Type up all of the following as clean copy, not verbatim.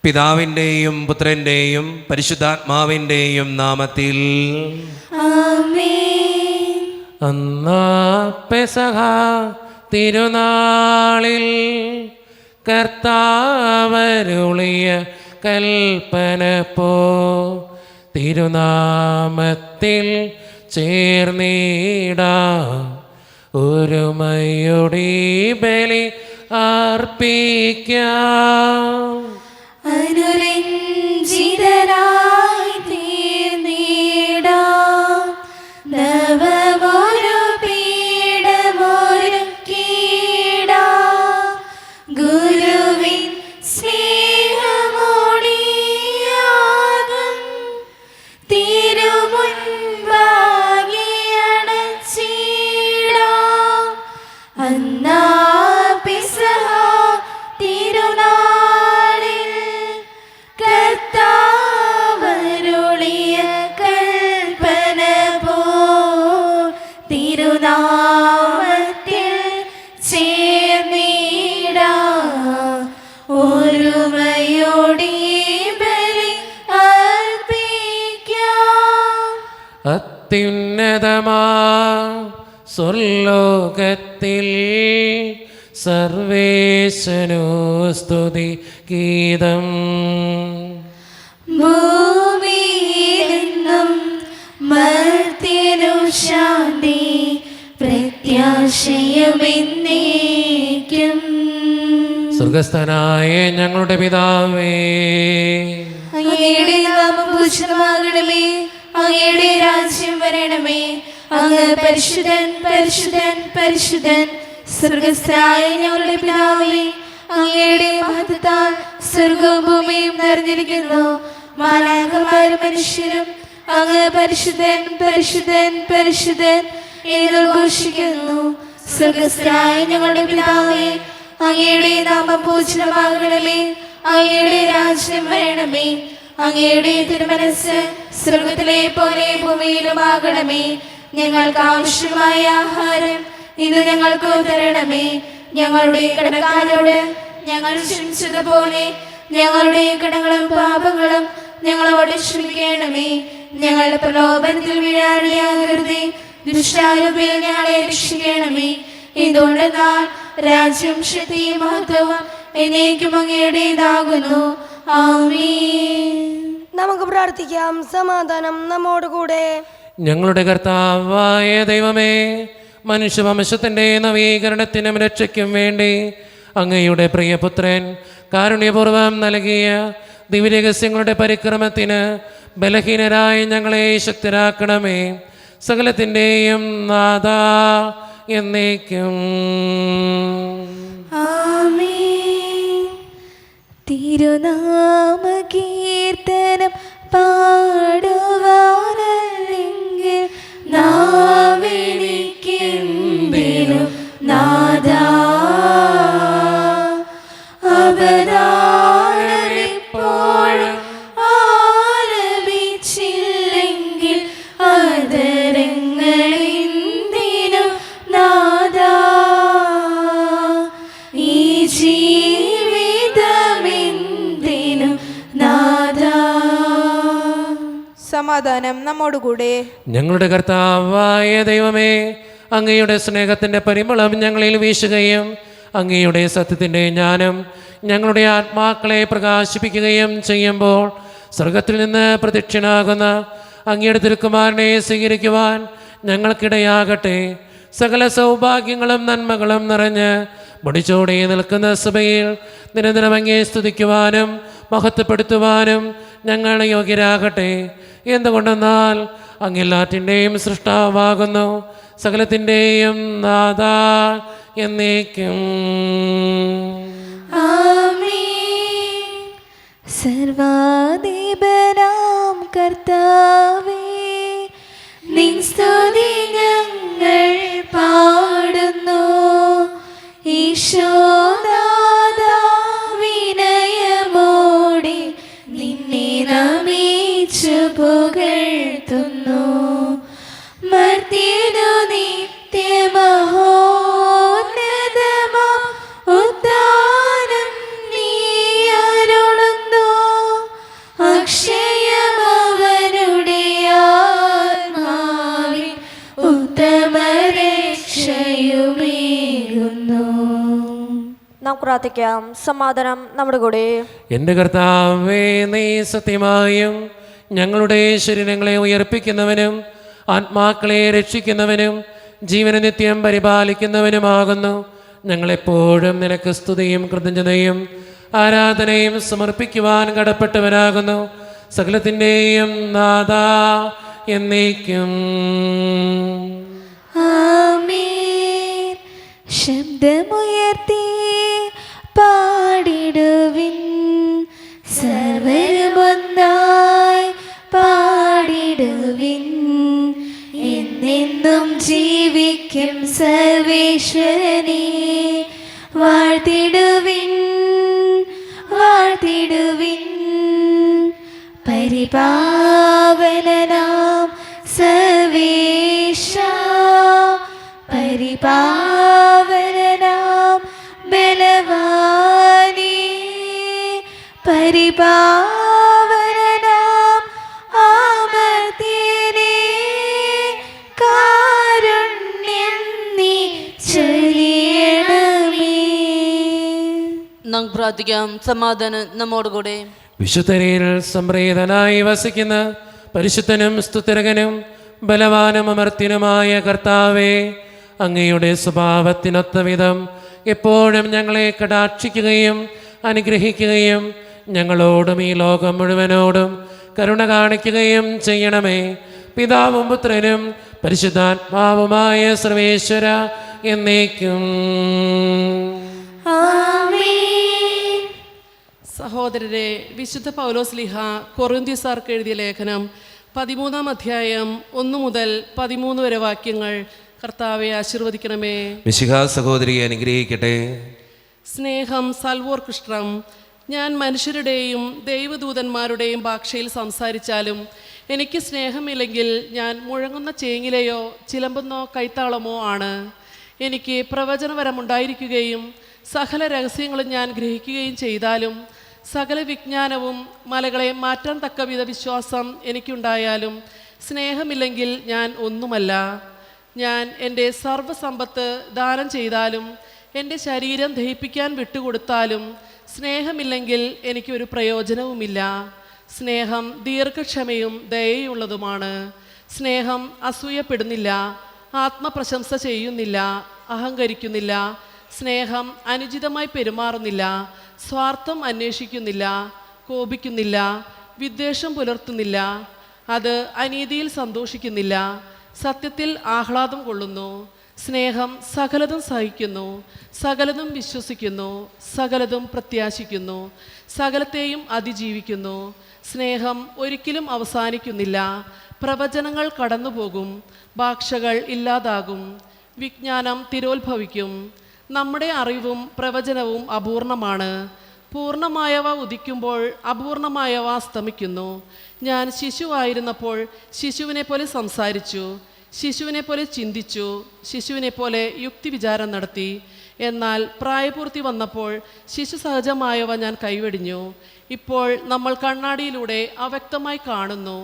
പിതാവിൻ്റെയും പുത്രൻ്റെയും പരിശുദ്ധാത്മാവിൻ്റെയും നാമത്തിൽ ആമേൻ. അന്നാ പെസഹ തിരുനാളിൽ കർത്താവരുളിയ കൽപ്പന പോ തിരുനാമത്തിൽ ചേർന്നിടാ ഒരുമയോടെ ബലി അർപ്പിക്കാം. അനുരഞ്ജിതരായി തീർന്നിടാം നവമൊരു പീഠമൊരുക്കിടാം. ഗുരുവിൻ സ്നേഹമൊളിയാകും തിരുമുൻപാകെ അണച്ചിടാം. അന്നാ പെസഹ തിരുനാളിൽ കർത്താവരുളിയ കൽപ്പന പോൽ തിരുനാമത്തിൽ ചേർന്നിടാം ഒരുമയോടെ ബലി അർപ്പിക്കാം. അത്യുന്നതമാ സ്വർലോകത്തിൽ സർവേശനോ സ്തുതി ഗീതം. ഭൂമിയിലെന്നും മർത്യനു ശാന്തി പ്രത്യാശയുമെന്നേക്കും. സ്വർഗസ്ഥനായ ഞങ്ങളുടെ പിതാവേ, അങ്ങയുടെ നാമം പൂജിതമാകണമേ. അങ്ങയുടെ രാജ്യം വരണമേ. അങ്ങ് പരിശുദ്ധൻ പരിശുദ്ധൻ പരിശുദ്ധൻ. സ്വർഗസ്ഥനായ ഞങ്ങളുടെ പിതാവേ, അങ്ങയുടെ മഹത്വത്താൽ സ്വർഗവും ഭൂമിയും നിറഞ്ഞിരിക്കുന്നു. മാലാഖമാരും മനുഷ്യരും അങ്ങ് പരിശുദ്ധൻ പരിശുദ്ധൻ പരിശുദ്ധൻ എന്ന് ഘോഷിക്കുന്നു. സ്വർഗസ്ഥനായ ഞങ്ങളുടെ പിതാവേ, അങ്ങയുടെ നാമം പൂജിതമാകണമേ. അങ്ങയുടെ രാജ്യം വരണമേ. അങ്ങയുടെ തിരുമനസ്സ് സ്വർഗത്തിലെ പോലെ ഭൂമിയിലുമാകണമേ. ഞങ്ങൾക്ക് ആവശ്യമായ ആഹാരം ഇന്ന് ഞങ്ങൾക്ക് തരണമേ. ഞങ്ങളുടെ കടക്കാരോട് ഞങ്ങൾ ക്ഷമിച്ചതുപോലെ ഞങ്ങളുടെ കടങ്ങളും പാപങ്ങളും ഞങ്ങളോട് ക്ഷമിക്കണമേ. ഞങ്ങളുടെ പ്രലോഭനത്തിൽ വീഴാനിടയാകരുതേ. ദുഷ്ടാരൂപിൽ ഞങ്ങളെ രക്ഷിക്കണമേ. ഇതുകൊണ്ടെന്നാൽ രാജ്യം ശക്തിയും മഹത്വവും എന്നേക്കും അങ്ങയുടേതാകുന്നു. ആമേൻ. നമുക്ക് പ്രാർത്ഥിക്കാം. സമാധാനം നമ്മോട് കൂടെ. ഞങ്ങളുടെ കർത്താവായ ദൈവമേ, മനുഷ്യവംശത്തിൻ്റെ നവീകരണത്തിനും രക്ഷയ്ക്കും വേണ്ടി അങ്ങയുടെ പ്രിയപുത്രൻ കാരുണ്യപൂർവ്വം നൽകിയ ദിവ്യരഹസ്യങ്ങളുടെ പരിക്രമത്തിന് ബലഹീനരായ ഞങ്ങളെ ശക്തരാക്കണമേ. സകലത്തിൻ്റെയും നാഥാ എന്നേക്കും. ആമേൻ. തിരുനാമ കീർത്തനം പാടുവാനല്ലെങ്കിൽ നാവെനിക്കെന്തിനും നാഥാ. അവതാരമെപ്പോഴും ആലപിച്ചില്ലെങ്കിൽ അതരങ്ങളെന്തിനും നാഥാ. ഈ ജീവിതമെന്തിനും നാഥാ. സമാധാനം നമ്മോടുകൂടെ. ഞങ്ങളുടെ കർത്താവായ ദൈവമേ, അങ്ങയുടെ സ്നേഹത്തിൻ്റെ പരിമളം ഞങ്ങളിൽ വീശുകയും അങ്ങയുടെ സത്യത്തിൻ്റെ ജ്ഞാനം ഞങ്ങളുടെ ആത്മാക്കളെ പ്രകാശിപ്പിക്കുകയും ചെയ്യുമ്പോൾ സ്വർഗത്തിൽ നിന്ന് പ്രത്യക്ഷനാകുന്ന അങ്ങയുടെ തിരുക്കുമാരനെ സ്വീകരിക്കുവാൻ ഞങ്ങൾക്കിടയാകട്ടെ. സകല സൗഭാഗ്യങ്ങളും നന്മകളും നിറഞ്ഞ് മുടിച്ചോടി നിൽക്കുന്ന സഭയിൽ നിരന്തരം അങ്ങയെ സ്തുതിക്കുവാനും മഹത്വപ്പെടുത്തുവാനും ഞങ്ങൾ യോഗ്യരാകട്ടെ. എന്തുകൊണ്ടെന്നാൽ അങ്ങെല്ലാറ്റിൻ്റെയും സൃഷ്ടാവാകുന്നു, സകലത്തിൻ്റെയും നാഥാ എന്നേക്കും. ആമേൻ. സർവാധിപനാം കർത്താവേ, നിൻ സ്തുതി ഞങ്ങൾ പാടുന്നു. ഈശോനാഥാ, വിനയമോടെ നിന്നെ നമിച്ചു പുകഴ്ത്തുന്നു. മർത്യനു നിത്യമഹോന്നതമാം ഉദ്ധാനം നീ അരുളുന്നു. നാം പ്രാർത്ഥിക്കാം. സമാധാനം നമ്മുടെ കൂടെ. എൻ്റെ കർത്താവേ, നീ സത്യമായും ഞങ്ങളുടെ ശരീരങ്ങളെ ഉയർപ്പിക്കുന്നവനും ആത്മാക്കളെ രക്ഷിക്കുന്നവനും ജീവന നിത്യം പരിപാലിക്കുന്നവനുമാകുന്നു. ഞങ്ങളെപ്പോഴും നിനക്ക് സ്തുതിയും കൃതജ്ഞതയും ആരാധനയും സമർപ്പിക്കുവാൻ കടപ്പെട്ടവരാകുന്നു. സകലത്തിൻ്റെയും നാഥാ എന്നേക്കും. ആമേൻ. ശബ്ദമുയർത്തി പാടിടുവിൻ, സർവരുമൊന്നായി പാടിടുവിൻ. എന്നെന്നും ജീവിക്കും സർവേശ്വരനെ വാഴ്ത്തിടുവിൻ, വാഴ്ത്തിടുവിൻ. പരിപാവനനാം സർവേശ, പരിപാവനനാം ബലവാനേ, പരിപാവനനാം അമർത്യനേ, കാരുണ്യം നീ ചൊരിയണമേ. നാം പ്രാർത്ഥിക്കാം. സമാധാനം നമ്മോടുകൂടെ. വിശുദ്ധരിൽ സംപ്രീതനായി വസിക്കുന്ന പരിശുദ്ധനും സ്തുതിരകനും ബലവാനും അമർത്യനുമായ കർത്താവേ, അങ്ങയുടെ സ്വഭാവത്തിനൊത്ത വിധം എപ്പോഴും ഞങ്ങളെ കടാക്ഷിക്കുകയും അനുഗ്രഹിക്കുകയും ഞങ്ങളോടും ഈ ലോകം മുഴുവനോടും കരുണ കാണിക്കുകയും ചെയ്യണമേ. പിതാവും പുത്രനും പരിശുദ്ധാത്മാവുമായ സർവേശ്വര എന്നേക്കും. സഹോദരരെ, വിശുദ്ധ പൗലോസ്ലീഹ കൊറിന്ത്യസാർക്ക് എഴുതിയ ലേഖനം 13-ാം അധ്യായം 1 മുതൽ 13 വരെ വാക്യങ്ങൾ കർത്താവെ ആശീർവദിക്കണമേ. മിശിഹാ സഹോദരിയെ അനുഗ്രഹിക്കട്ടെ. സ്നേഹം സൽവോർകൃഷ്ടം. ഞാൻ മനുഷ്യരുടെയും ദൈവദൂതന്മാരുടെയും ഭാഷയിൽ സംസാരിച്ചാലും എനിക്ക് സ്നേഹമില്ലെങ്കിൽ ഞാൻ മുഴങ്ങുന്ന ചേങ്ങിലയോ ചിലമ്പുന്നോ കൈത്താളമോ ആണ്. എനിക്ക് പ്രവചനവരമുണ്ടായിരിക്കുകയും സകല രഹസ്യങ്ങളും ഞാൻ ഗ്രഹിക്കുകയും ചെയ്താലും സകല വിജ്ഞാനവും മലകളെ മാറ്റാൻ തക്കവിധ വിശ്വാസം എനിക്കുണ്ടായാലും സ്നേഹമില്ലെങ്കിൽ ഞാൻ ഒന്നുമല്ല. ഞാൻ എൻ്റെ സർവ്വസമ്പത്ത് ദാനം ചെയ്താലും എൻ്റെ ശരീരം ദഹിപ്പിക്കാൻ വിട്ടുകൊടുത്താലും സ്നേഹമില്ലെങ്കിൽ എനിക്കൊരു പ്രയോജനവുമില്ല. സ്നേഹം ദീർഘക്ഷമയും ദയയുള്ളതുമാണ്. സ്നേഹം അസൂയപ്പെടുന്നില്ല, ആത്മപ്രശംസ ചെയ്യുന്നില്ല, അഹങ്കരിക്കുന്നില്ല. സ്നേഹം അനുചിതമായി പെരുമാറുന്നില്ല, സ്വാർത്ഥം അന്വേഷിക്കുന്നില്ല, കോപിക്കുന്നില്ല, വിദ്വേഷം പുലർത്തുന്നില്ല. അത് അനീതിയിൽ സന്തോഷിക്കുന്നില്ല, സത്യത്തിൽ ആഹ്ലാദം കൊള്ളുന്നു. സ്നേഹം സകലതും സഹിക്കുന്നു, സകലതും വിശ്വസിക്കുന്നു, സകലതും പ്രത്യാശിക്കുന്നു, സകലത്തെയും അതിജീവിക്കുന്നു. സ്നേഹം ഒരിക്കലും അവസാനിക്കുന്നില്ല. പ്രവചനങ്ങൾ കടന്നുപോകും, ഭാഷകൾ ഇല്ലാതാകും, വിജ്ഞാനം തിരോത്ഭവിക്കും. നമ്മുടെ അറിവും പ്രവചനവും അപൂർണമാണ്. പൂർണ്ണമായവ ഉദിക്കുമ്പോൾ അപൂർണമായവ അസ്തമിക്കുന്നു. ഞാൻ ശിശുവായിരുന്നപ്പോൾ ശിശുവിനെ പോലെ സംസാരിച്ചു, ശിശുവിനെ പോലെ ചിന്തിച്ചു, ശിശുവിനെ പോലെ യുക്തിവിചാരം നടത്തി. എന്നാൽ പ്രായപൂർത്തി വന്നപ്പോൾ ശിശു സഹജമായവ ഞാൻ കൈവെടിഞ്ഞു. ഇപ്പോൾ നമ്മൾ കണ്ണാടിയിലൂടെ അവ്യക്തമായി കാണുന്നു,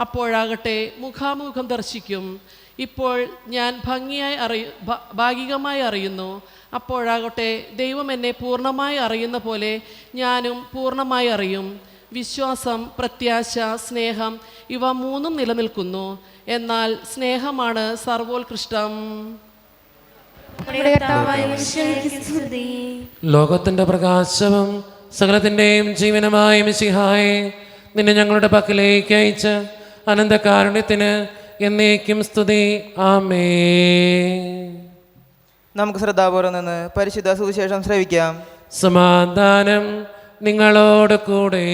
അപ്പോഴാകട്ടെ മുഖാമുഖം ദർശിക്കും. ഇപ്പോൾ ഞാൻ ഭാഗികമായി അറിയുന്നു, അപ്പോഴാകട്ടെ ദൈവം എന്നെ പൂർണ്ണമായി അറിയുന്ന പോലെ ഞാനും പൂർണ്ണമായി അറിയും. വിശ്വാസം, പ്രത്യാശ, സ്നേഹം ഇവ മൂന്നും നിലനിൽക്കുന്നു. എന്നാൽ സ്നേഹമാണ് സർവോത്കൃഷ്ടം. ലോകത്തിന്റെ പ്രകാശവും സകലത്തിൻ്റെയും ജീവനുമായ മിശിഹായെ, നിന്നെ ഞങ്ങളുടെ പക്കലേക്ക് അയച്ച അനന്തകാരുണ്യത്തിന് എന്നേക്കും സ്തുതി. ആമേൻ. നമുക്ക് ശ്രദ്ധാപൂർവം നിന്ന് പരിശുദ്ധ സുവിശേഷം ശ്രവിക്കാം. സമാധാനം നിങ്ങളോട് കൂടെ.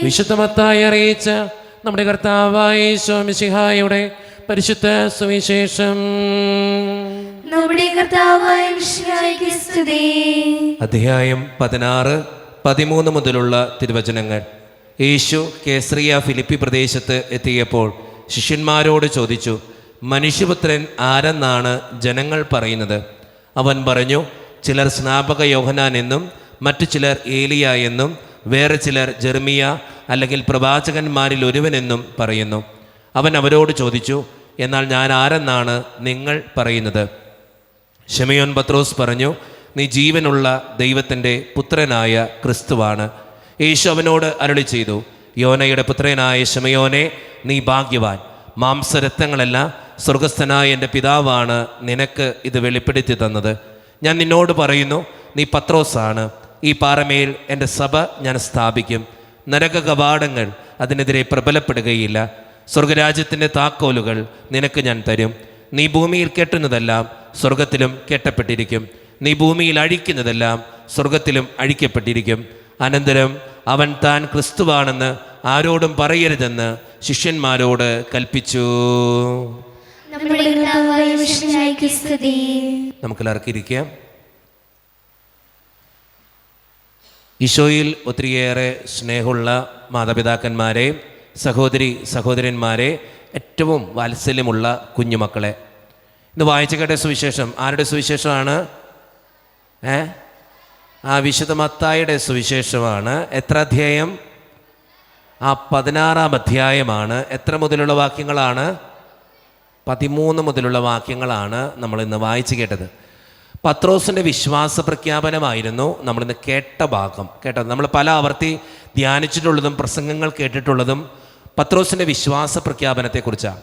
വിശുദ്ധ മത്തായി അറിയിച്ച നമ്മുടെ കർത്താവായ യേശു മിശിഹായുടെ പരിശുദ്ധ സുവിശേഷം. അധ്യായം 16-13 മുതലുള്ള തിരുവചനങ്ങൾ. യേശു കേസറിയ ഫിലിപ്പി പ്രദേശത്ത് എത്തിയപ്പോൾ ശിഷ്യന്മാരോട് ചോദിച്ചു, മനുഷ്യപുത്രൻ ആരെന്നാണ് ജനങ്ങൾ പറയുന്നത്? അവൻ പറഞ്ഞു, ചിലർ സ്നാപക യോഹന്നാൻ എന്നും മറ്റു ചിലർ ഏലിയ എന്നും വേറെ ചിലർ ജെർമിയ അല്ലെങ്കിൽ പ്രവാചകന്മാരിൽ ഒരുവനെന്നും പറയുന്നു. അവൻ അവരോട് ചോദിച്ചു, എന്നാൽ ഞാൻ ആരെന്നാണ് നിങ്ങൾ പറയുന്നത്? ശിമയോൻ പത്രോസ് പറഞ്ഞു, നീ ജീവനുള്ള ദൈവത്തിൻ്റെ പുത്രനായ ക്രിസ്തുവാണ്. യേശു അവനോട് അരുളി ചെയ്തു, യോനയുടെ പുത്രനായ ശിമയോനെ, നീ ഭാഗ്യവാൻ. മാംസരക്തങ്ങളല്ല, സ്വർഗസ്ഥനായ എൻ്റെ പിതാവാണ് നിനക്ക് ഇത് വെളിപ്പെടുത്തി തന്നത്. ഞാൻ നിന്നോട് പറയുന്നു, നീ പത്രോസാണ്. ഈ പാറമേൽ എൻ്റെ സഭ ഞാൻ സ്ഥാപിക്കും. നരക കവാടങ്ങൾ അതിനെതിരെ പ്രബലപ്പെടുകയില്ല. സ്വർഗരാജ്യത്തിൻ്റെ താക്കോലുകൾ നിനക്ക് ഞാൻ തരും. നീ ഭൂമിയിൽ കെട്ടുന്നതെല്ലാം സ്വർഗത്തിലും കെട്ടപ്പെട്ടിരിക്കും. നീ ഭൂമിയിൽ അഴിക്കുന്നതെല്ലാം സ്വർഗത്തിലും അഴിക്കപ്പെട്ടിരിക്കും. അനന്തരം അവൻ താൻ ക്രിസ്തുവാണെന്ന് ആരോടും പറയരുതെന്ന് ശിഷ്യന്മാരോട് കൽപ്പിച്ചു. നമ്മുടെ കർത്താവായ മിശിഹായ്ക്ക് സ്തുതി. നമുക്കെല്ലാവർക്കും ഇരിക്കാം. ഈശോയിൽ ഒത്തിരിയേറെ സ്നേഹമുള്ള മാതാപിതാക്കന്മാരെ, സഹോദരന്മാരെ, ഏറ്റവും വാത്സല്യമുള്ള കുഞ്ഞുമക്കളെ, ഇന്ന് വായിച്ചു കേട്ട സുവിശേഷം ആരുടെ സുവിശേഷമാണ്? വിശുദ്ധ മത്തായിയുടെ സുവിശേഷമാണ്. എത്ര അധ്യായം? 16 അധ്യായമാണ്. എത്ര മുതലുള്ള വാക്യങ്ങളാണ്? 13 മുതലുള്ള വാക്യങ്ങളാണ് നമ്മൾ ഇന്ന് വായിച്ചു കേട്ടത്. പത്രോസിൻ്റെ വിശ്വാസ പ്രഖ്യാപനമായിരുന്നു നമ്മളിന്ന് കേട്ട ഭാഗം. കേട്ടത് നമ്മൾ പല ആവർത്തി ധ്യാനിച്ചിട്ടുള്ളതും പ്രസംഗങ്ങൾ കേട്ടിട്ടുള്ളതും പത്രോസിൻ്റെ വിശ്വാസ പ്രഖ്യാപനത്തെക്കുറിച്ചാണ്.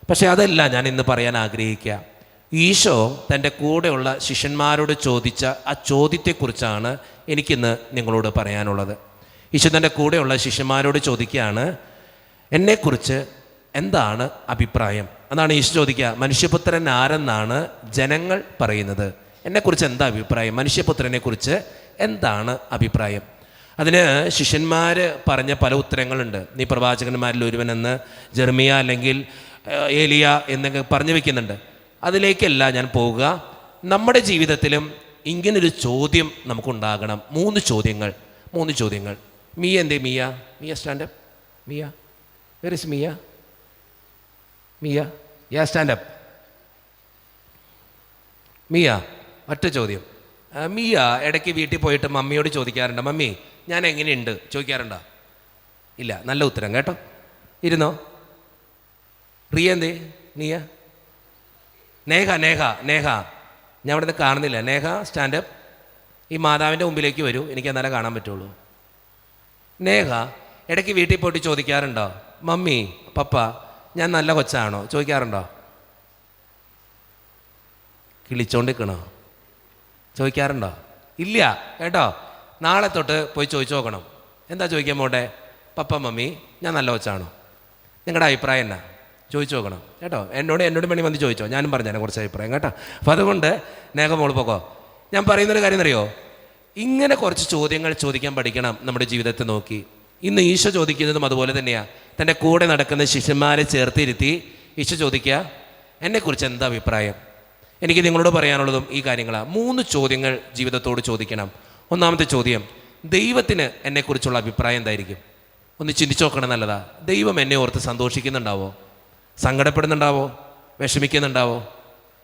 പക്ഷേ അതല്ല ഞാൻ ഇന്ന് പറയാൻ ആഗ്രഹിക്കുക. ഈശോ തൻ്റെ കൂടെയുള്ള ശിഷ്യന്മാരോട് ചോദിച്ച ആ ചോദ്യത്തെക്കുറിച്ചാണ് എനിക്കിന്ന് നിങ്ങളോട് പറയാനുള്ളത്. ഈശോ തൻ്റെ കൂടെയുള്ള ശിഷ്യന്മാരോട് ചോദിക്കുകയാണ്, എന്നെക്കുറിച്ച് എന്താണ് അഭിപ്രായം? അതാണ് ഈശോ ചോദിക്കുക. മനുഷ്യപുത്രൻ ആരെന്നാണ് ജനങ്ങൾ പറയുന്നത്? എന്നെക്കുറിച്ച് എന്താ അഭിപ്രായം? മനുഷ്യപുത്രനെക്കുറിച്ച് എന്താണ് അഭിപ്രായം? അതിന് ശിഷ്യന്മാർ പറഞ്ഞ പല ഉത്തരങ്ങളുണ്ട്. നീ പ്രവാചകന്മാരിൽ ഒരുവനെന്ന് ജെർമിയ അല്ലെങ്കിൽ ഏലിയ എന്നൊക്കെ പറഞ്ഞു വെക്കുന്നുണ്ട്. അതിലേക്കല്ല ഞാൻ പോവുക. നമ്മുടെ ജീവിതത്തിലും ഇങ്ങനൊരു ചോദ്യം നമുക്കുണ്ടാകണം. 3 ചോദ്യങ്ങൾ. മിയ എന്തേ? Mia stand up. Where is Mia stand up. Mia, ഒറ്റ ചോദ്യം. മിയ ഇടയ്ക്ക് വീട്ടിൽ പോയിട്ട് മമ്മിയോട് ചോദിക്കാറുണ്ട്, മമ്മി ഞാൻ എങ്ങനെയുണ്ട് ചോദിക്കാറുണ്ടോ? ഇല്ല. നല്ല ഉത്തരം കേട്ടോ. ഇരുന്നോ. റിയ എന്തേ? നീയ? നേഹ ഞാൻ ഇവിടെ നിന്ന് കാണുന്നില്ല. നേഹ സ്റ്റാൻഡപ്പ്. ഈ മാതാവിൻ്റെ മുമ്പിലേക്ക് വരൂ, എനിക്ക് എന്നാലേ കാണാൻ പറ്റുള്ളൂ. നേഹ ഇടയ്ക്ക് വീട്ടിൽ പോയിട്ട് ചോദിക്കാറുണ്ടോ, മമ്മി പപ്പ ഞാൻ നല്ല കൊച്ചാണോ ചോദിക്കാറുണ്ടോ? കിളിച്ചോണ്ടിരിക്കണോ? ചോദിക്കാറുണ്ടോ? ഇല്ല കേട്ടോ. നാളെ തൊട്ട് പോയി ചോദിച്ചു നോക്കണം. എന്താ ചോദിക്കാൻ പോട്ടെ? പപ്പ മമ്മി ഞാൻ നല്ല കൊച്ചാണോ? നിങ്ങളുടെ അഭിപ്രായം എന്നാ ചോദിച്ചു നോക്കണം കേട്ടോ. എന്നോട് വേണ്ടി വന്ന് ചോദിച്ചോ, ഞാനും പറഞ്ഞാൽ കുറച്ച് അഭിപ്രായം കേട്ടോ. അപ്പം അതുകൊണ്ട് നേഹ മോള് പോക്കോ. ഞാൻ പറയുന്നൊരു കാര്യം എന്നറിയോ, ഇങ്ങനെ കുറച്ച് ചോദ്യങ്ങൾ ചോദിക്കാൻ പഠിക്കണം നമ്മുടെ ജീവിതത്തെ നോക്കി. ഇന്ന് ഈശോ ചോദിക്കുന്നതും അതുപോലെ തന്നെയാണ്. തൻ്റെ കൂടെ നടക്കുന്ന ശിഷ്യന്മാരെ ചേർത്തിരുത്തി ഈശോ ചോദിക്കുക, എന്നെക്കുറിച്ച് എന്താ അഭിപ്രായം? എനിക്ക് നിങ്ങളോട് പറയാനുള്ളതും ഈ കാര്യങ്ങളാണ്. 3 ചോദ്യങ്ങൾ ജീവിതത്തോട് ചോദിക്കണം. ഒന്നാമത്തെ ചോദ്യം, ദൈവത്തിന് എന്നെക്കുറിച്ചുള്ള അഭിപ്രായം എന്തായിരിക്കും? ഒന്ന് ചിന്തിച്ചു നോക്കണം. നല്ലതാ. ദൈവം എന്നെ ഓർത്ത് സന്തോഷിക്കുന്നുണ്ടാവോ? സങ്കടപ്പെടുന്നുണ്ടാവോ? വിഷമിക്കുന്നുണ്ടാവോ?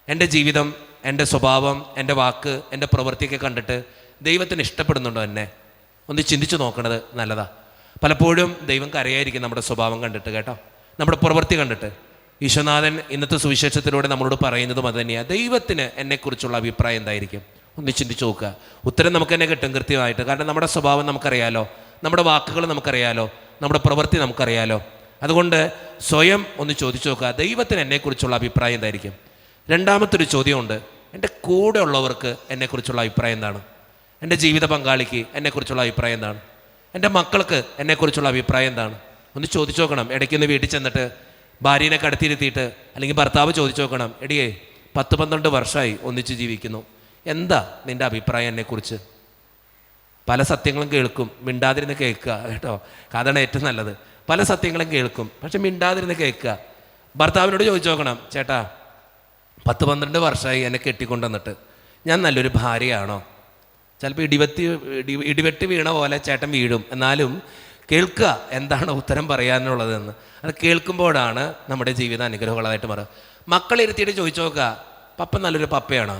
എൻ്റെ ജീവിതം, എൻ്റെ സ്വഭാവം, എൻ്റെ വാക്ക്, എൻ്റെ പ്രവൃത്തിയൊക്കെ കണ്ടിട്ട് ദൈവത്തിന് ഇഷ്ടപ്പെടുന്നുണ്ടോ എന്നെ? ഒന്ന് ചിന്തിച്ചു നോക്കണത് നല്ലതാ. പലപ്പോഴും ദൈവം കരയായിരിക്കും നമ്മുടെ സ്വഭാവം കണ്ടിട്ട് കേട്ടോ, നമ്മുടെ പ്രവൃത്തി കണ്ടിട്ട്. ഈശോനാഥൻ ഇന്നത്തെ സുവിശേഷത്തിലൂടെ നമ്മളോട് പറയുന്നതും അത് തന്നെയാണ്. ദൈവത്തിന് എന്നെക്കുറിച്ചുള്ള അഭിപ്രായം എന്തായിരിക്കും? ഒന്ന് ചിന്തിച്ചു നോക്കുക. ഉത്തരം നമുക്ക് തന്നെ കിട്ടും കൃത്യമായിട്ട്. കാരണം നമ്മുടെ സ്വഭാവം നമുക്കറിയാലോ, നമ്മുടെ വാക്കുകൾ നമുക്കറിയാലോ, നമ്മുടെ പ്രവൃത്തി നമുക്കറിയാലോ. അതുകൊണ്ട് സ്വയം ഒന്ന് ചോദിച്ചു നോക്കുക, ദൈവത്തിന് എന്നെക്കുറിച്ചുള്ള അഭിപ്രായം എന്തായിരിക്കും? രണ്ടാമത്തൊരു ചോദ്യമുണ്ട്, എൻ്റെ കൂടെ ഉള്ളവർക്ക് എന്നെക്കുറിച്ചുള്ള അഭിപ്രായം എന്താണ്? എൻ്റെ ജീവിത പങ്കാളിക്ക് എന്നെക്കുറിച്ചുള്ള അഭിപ്രായം എന്താണ്? എൻ്റെ മക്കൾക്ക് എന്നെക്കുറിച്ചുള്ള അഭിപ്രായം എന്താണ്? ഒന്ന് ചോദിച്ചു നോക്കണം. ഇടയ്ക്കൊന്ന് വീട്ടിൽ ചെന്നിട്ട് ഭാര്യനെ കടത്തിയിരുത്തിയിട്ട് അല്ലെങ്കിൽ ഭർത്താവ് ചോദിച്ചു നോക്കണം, എടിയേ 10-12 വർഷമായി ഒന്നിച്ച് ജീവിക്കുന്നു, എന്താ നിൻ്റെ അഭിപ്രായം എന്നെക്കുറിച്ച്? പല സത്യങ്ങളും കേൾക്കും, മിണ്ടാതിരുന്ന് കേൾക്കുക കേട്ടോ. അതാണ് ഏറ്റവും നല്ലത്. പല സത്യങ്ങളും കേൾക്കും, പക്ഷെ മിണ്ടാതിരുന്ന് കേൾക്കുക. ഭർത്താവിനോട് ചോദിച്ചു നോക്കണം, ചേട്ടാ 10-12 വർഷമായി എന്നെ കെട്ടിക്കൊണ്ടുവന്നിട്ട് ഞാൻ നല്ലൊരു ഭാര്യയാണോ? ചിലപ്പോൾ ഇടിവെട്ടി വീണ പോലെ ചേട്ടൻ വീഴും, എന്നാലും കേൾക്കുക എന്താണ് ഉത്തരം പറയാനുള്ളതെന്ന്. അത് കേൾക്കുമ്പോഴാണ് നമ്മുടെ ജീവിതം അനുഗ്രഹമുള്ളതായിട്ട് മാറുക. മക്കളിരുത്തിയിട്ട് ചോദിച്ചു നോക്കുക, പപ്പ നല്ലൊരു പപ്പയാണോ?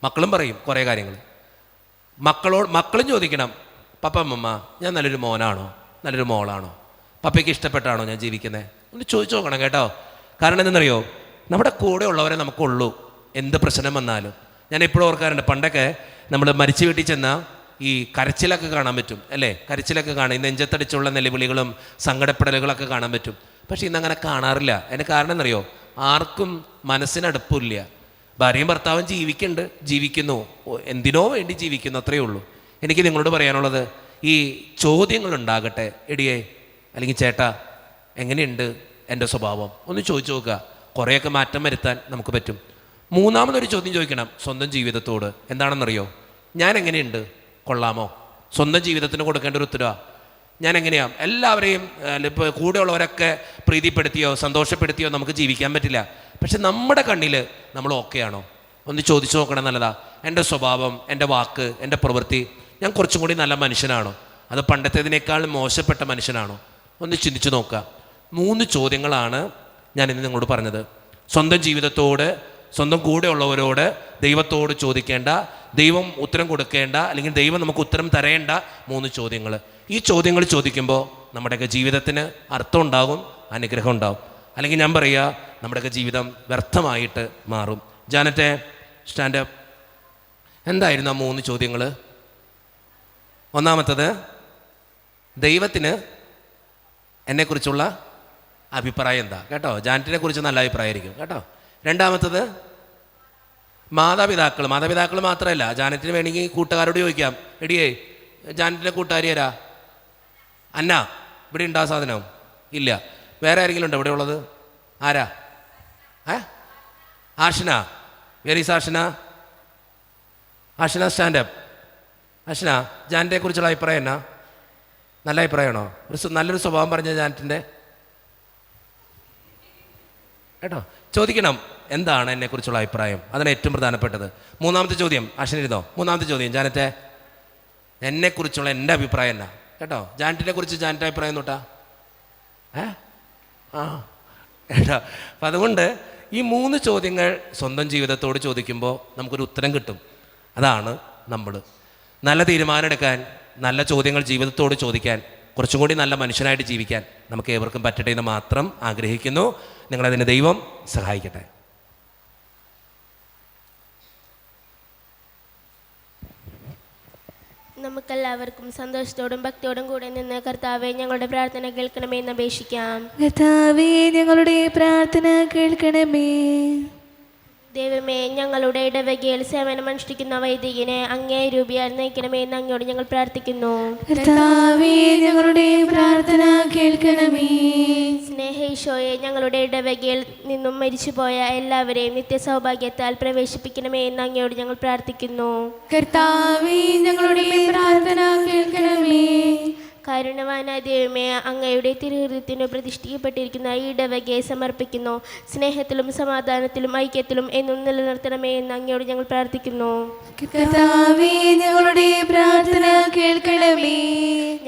മക്കളും പറയും കുറേ കാര്യങ്ങൾ. മക്കളും ചോദിക്കണം, പപ്പ അമ്മമ്മ ഞാൻ നല്ലൊരു മോനാണോ, നല്ലൊരു മോളാണോ, പപ്പയ്ക്ക് ഇഷ്ടപ്പെട്ടാണോ ഞാൻ ജീവിക്കുന്നത്? ഒന്ന് ചോദിച്ചു നോക്കണം കേട്ടോ. കാരണം എന്തെന്നറിയോ, നമ്മുടെ കൂടെ ഉള്ളവരെ നമുക്കുള്ളൂ എന്ത് പ്രശ്നം വന്നാലും. ഞാൻ എപ്പോഴും ഓർക്കാറുണ്ട്, പണ്ടൊക്കെ നമ്മൾ മരിച്ചു വീട്ടിൽ ചെന്നാൽ ഈ കരച്ചിലൊക്കെ കാണാൻ പറ്റും അല്ലേ, കരച്ചിലൊക്കെ കാണാം, ഈ നെഞ്ചത്തടിച്ചുള്ള നിലവിളികളും സങ്കടപ്പെടലുകളൊക്കെ കാണാൻ പറ്റും. പക്ഷെ ഇന്നങ്ങനെ കാണാറില്ല. അതിന് കാരണം എന്നറിയോ, ആർക്കും മനസ്സിനടുപ്പില്ല. ഭാര്യയും ഭർത്താവും ജീവിക്കുന്നു, എന്തിനോ വേണ്ടി ജീവിക്കുന്നു, അത്രയേ ഉള്ളൂ. എനിക്ക് നിങ്ങളോട് പറയാനുള്ളത്, ഈ ചോദ്യങ്ങൾ ഉണ്ടാകട്ടെ. എടിയേ അല്ലെങ്കിൽ ചേട്ടാ, എങ്ങനെയുണ്ട് എൻ്റെ സ്വഭാവം ഒന്ന് ചോദിച്ചു നോക്കുക. കുറേയൊക്കെ മാറ്റം വരുത്താൻ നമുക്ക് പറ്റും. മൂന്നാമതൊരു ചോദ്യം ചോദിക്കണം സ്വന്തം ജീവിതത്തോട്. എന്താണെന്നറിയോ, ഞാൻ എങ്ങനെയുണ്ട്, കൊള്ളാമോ? സ്വന്തം ജീവിതത്തിന് കൊടുക്കേണ്ട ഒരു ഉത്തരവാ. ഞാൻ എങ്ങനെയാണ്, എല്ലാവരെയും ഇപ്പോൾ കൂടെയുള്ളവരൊക്കെ പ്രീതിപ്പെടുത്തിയോ സന്തോഷപ്പെടുത്തിയോ നമുക്ക് ജീവിക്കാൻ പറ്റില്ല. പക്ഷെ നമ്മുടെ കണ്ണിൽ നമ്മൾ ഓക്കെയാണോ ഒന്ന് ചോദിച്ചു നോക്കണം. നല്ലതാ. എൻ്റെ സ്വഭാവം, എൻ്റെ വാക്ക്, എൻ്റെ പ്രവൃത്തി, ഞാൻ കുറച്ചും കൂടി നല്ല മനുഷ്യനാണോ, അത് പണ്ടത്തേതിനേക്കാൾ മോശപ്പെട്ട മനുഷ്യനാണോ, ഒന്ന് ചിന്തിച്ചു നോക്കുക. 3 ചോദ്യങ്ങളാണ് ഞാനിന്ന് നിങ്ങളോട് പറഞ്ഞത്. സ്വന്തം ജീവിതത്തോട്, സ്വന്തം കൂടെയുള്ളവരോട്, ദൈവത്തോട് ചോദിക്കേണ്ട, ദൈവം ഉത്തരം കൊടുക്കേണ്ട, അല്ലെങ്കിൽ ദൈവം നമുക്ക് ഉത്തരം തരേണ്ട 3 ചോദ്യങ്ങൾ. ഈ ചോദ്യങ്ങൾ ചോദിക്കുമ്പോൾ നമ്മുടെയൊക്കെ ജീവിതത്തിന് അർത്ഥം ഉണ്ടാകും, അനുഗ്രഹം ഉണ്ടാകും. അല്ലെങ്കിൽ ഞാൻ പറയുക, നമ്മുടെയൊക്കെ ജീവിതം വ്യർത്ഥമായിട്ട് മാറും. ജാനറ്റെ, സ്റ്റാൻഡപ്പ്. എന്തായിരുന്നു ആ 3 ചോദ്യങ്ങൾ? ഒന്നാമത്തത്, ദൈവത്തിന് എന്നെക്കുറിച്ചുള്ള അഭിപ്രായം എന്താ? കേട്ടോ, ജാനറ്റിനെ കുറിച്ച് നല്ല അഭിപ്രായമായിരിക്കും കേട്ടോ. രണ്ടാമത്തത്, മാതാപിതാക്കൾ മാത്രമല്ല, ജാനറ്റിന് വേണമെങ്കിൽ കൂട്ടുകാരോട് ചോദിക്കാം. എടിയേ, ജാനറ്റിൻ്റെ കൂട്ടുകാരി ആരാ? അന്ന. ഇവിടെ ഉണ്ടാ സാധനം? ഇല്ല. വേറെ ആരെങ്കിലും ഉണ്ടോ ഇവിടെ ഉള്ളത്? ആരാ? ആഷിന. വെരീസ് ആഷിന? ആഷിന സ്റ്റാൻഡപ്പ്. ആഷിന, ജാനറ്റിനെ കുറിച്ചുള്ള അഭിപ്രായം എന്നാ? നല്ല അഭിപ്രായമാണോ? നല്ലൊരു സ്വഭാവം പറഞ്ഞ ജാനറ്റിൻ്റെ കേട്ടോ. ചോദിക്കണം എന്താണ് എന്നെക്കുറിച്ചുള്ള അഭിപ്രായം, അതാണ് ഏറ്റവും പ്രധാനപ്പെട്ടത്. മൂന്നാമത്തെ ചോദ്യം, ആഷിനിരുന്നോ? മൂന്നാമത്തെ ചോദ്യം, ജാനറ്റെ, എന്നെക്കുറിച്ചുള്ള എൻ്റെ അഭിപ്രായം എന്നാ? കേട്ടോ, ജാനറ്റിനെ കുറിച്ച് ജാനറ്റ് അഭിപ്രായം തൊട്ടാ കേട്ടോ. അപ്പം അതുകൊണ്ട് ഈ 3 ചോദ്യങ്ങൾ സ്വന്തം ജീവിതത്തോട് ചോദിക്കുമ്പോൾ നമുക്കൊരു ഉത്തരം കിട്ടും. അതാണ് നമ്മൾ നല്ല തീരുമാനം എടുക്കാൻ, നല്ല ചോദ്യങ്ങൾ ജീവിതത്തോട് ചോദിക്കാൻ, കുറച്ചും കൂടി നല്ല മനുഷ്യനായിട്ട് ജീവിക്കാൻ നമുക്ക് ഏവർക്കും പറ്റട്ടെ എന്ന് മാത്രം ആഗ്രഹിക്കുന്നു. നിങ്ങളതിന് ദൈവം സഹായിക്കട്ടെ. നമുക്കെല്ലാവർക്കും സന്തോഷത്തോടും ഭക്തിയോടും കൂടെ നിന്ന് കർത്താവെ ഞങ്ങളുടെ പ്രാർത്ഥന കേൾക്കണമേ എന്ന് അപേക്ഷിക്കാം. കർത്താവേ ഞങ്ങളുടെ പ്രാർത്ഥന കേൾക്കണമേ. ദൈവമേ, ഞങ്ങളുടെ ഇടവകയിൽ സേവനമനുഷ്ഠിക്കുന്ന വൈദികനെ അങ്ങേ രൂപിയാൽ നയിക്കണമേ എന്ന് അങ്ങയോട് ഞങ്ങൾ പ്രാർത്ഥിക്കുന്നു. കർത്താവേ ഞങ്ങളുടെ പ്രാർത്ഥന കേൾക്കണമേ. സ്നേഹീശോയെ, ഞങ്ങളുടെ ഇടവകയിൽ നിന്നും മരിച്ചുപോയ എല്ലാവരെയും നിത്യസൗഭാഗ്യത്താൽ പ്രവേശിപ്പിക്കണമേ എന്ന് അങ്ങയോട് ഞങ്ങൾ പ്രാർത്ഥിക്കുന്നു. കർത്താവേ ഞങ്ങളുടെ പ്രാർത്ഥന കേൾക്കണമേ. കാരുണ്യവാനായ ദൈവമേ, അങ്ങയുടെ തിരുഹൃദയത്തിന് പ്രതിഷ്ഠിക്കപ്പെട്ടിരിക്കുന്ന ഈ ഇടവകയെ സമർപ്പിക്കുന്നു. സ്നേഹത്തിലും സമാധാനത്തിലും ഐക്യത്തിലും എന്നും നിലനിർത്തണമേ എന്ന് അങ്ങയോട് ഞങ്ങൾ പ്രാർത്ഥിക്കുന്നു. കർത്താവേ ഞങ്ങളുടെ പ്രാർത്ഥന കേൾക്കണമേ.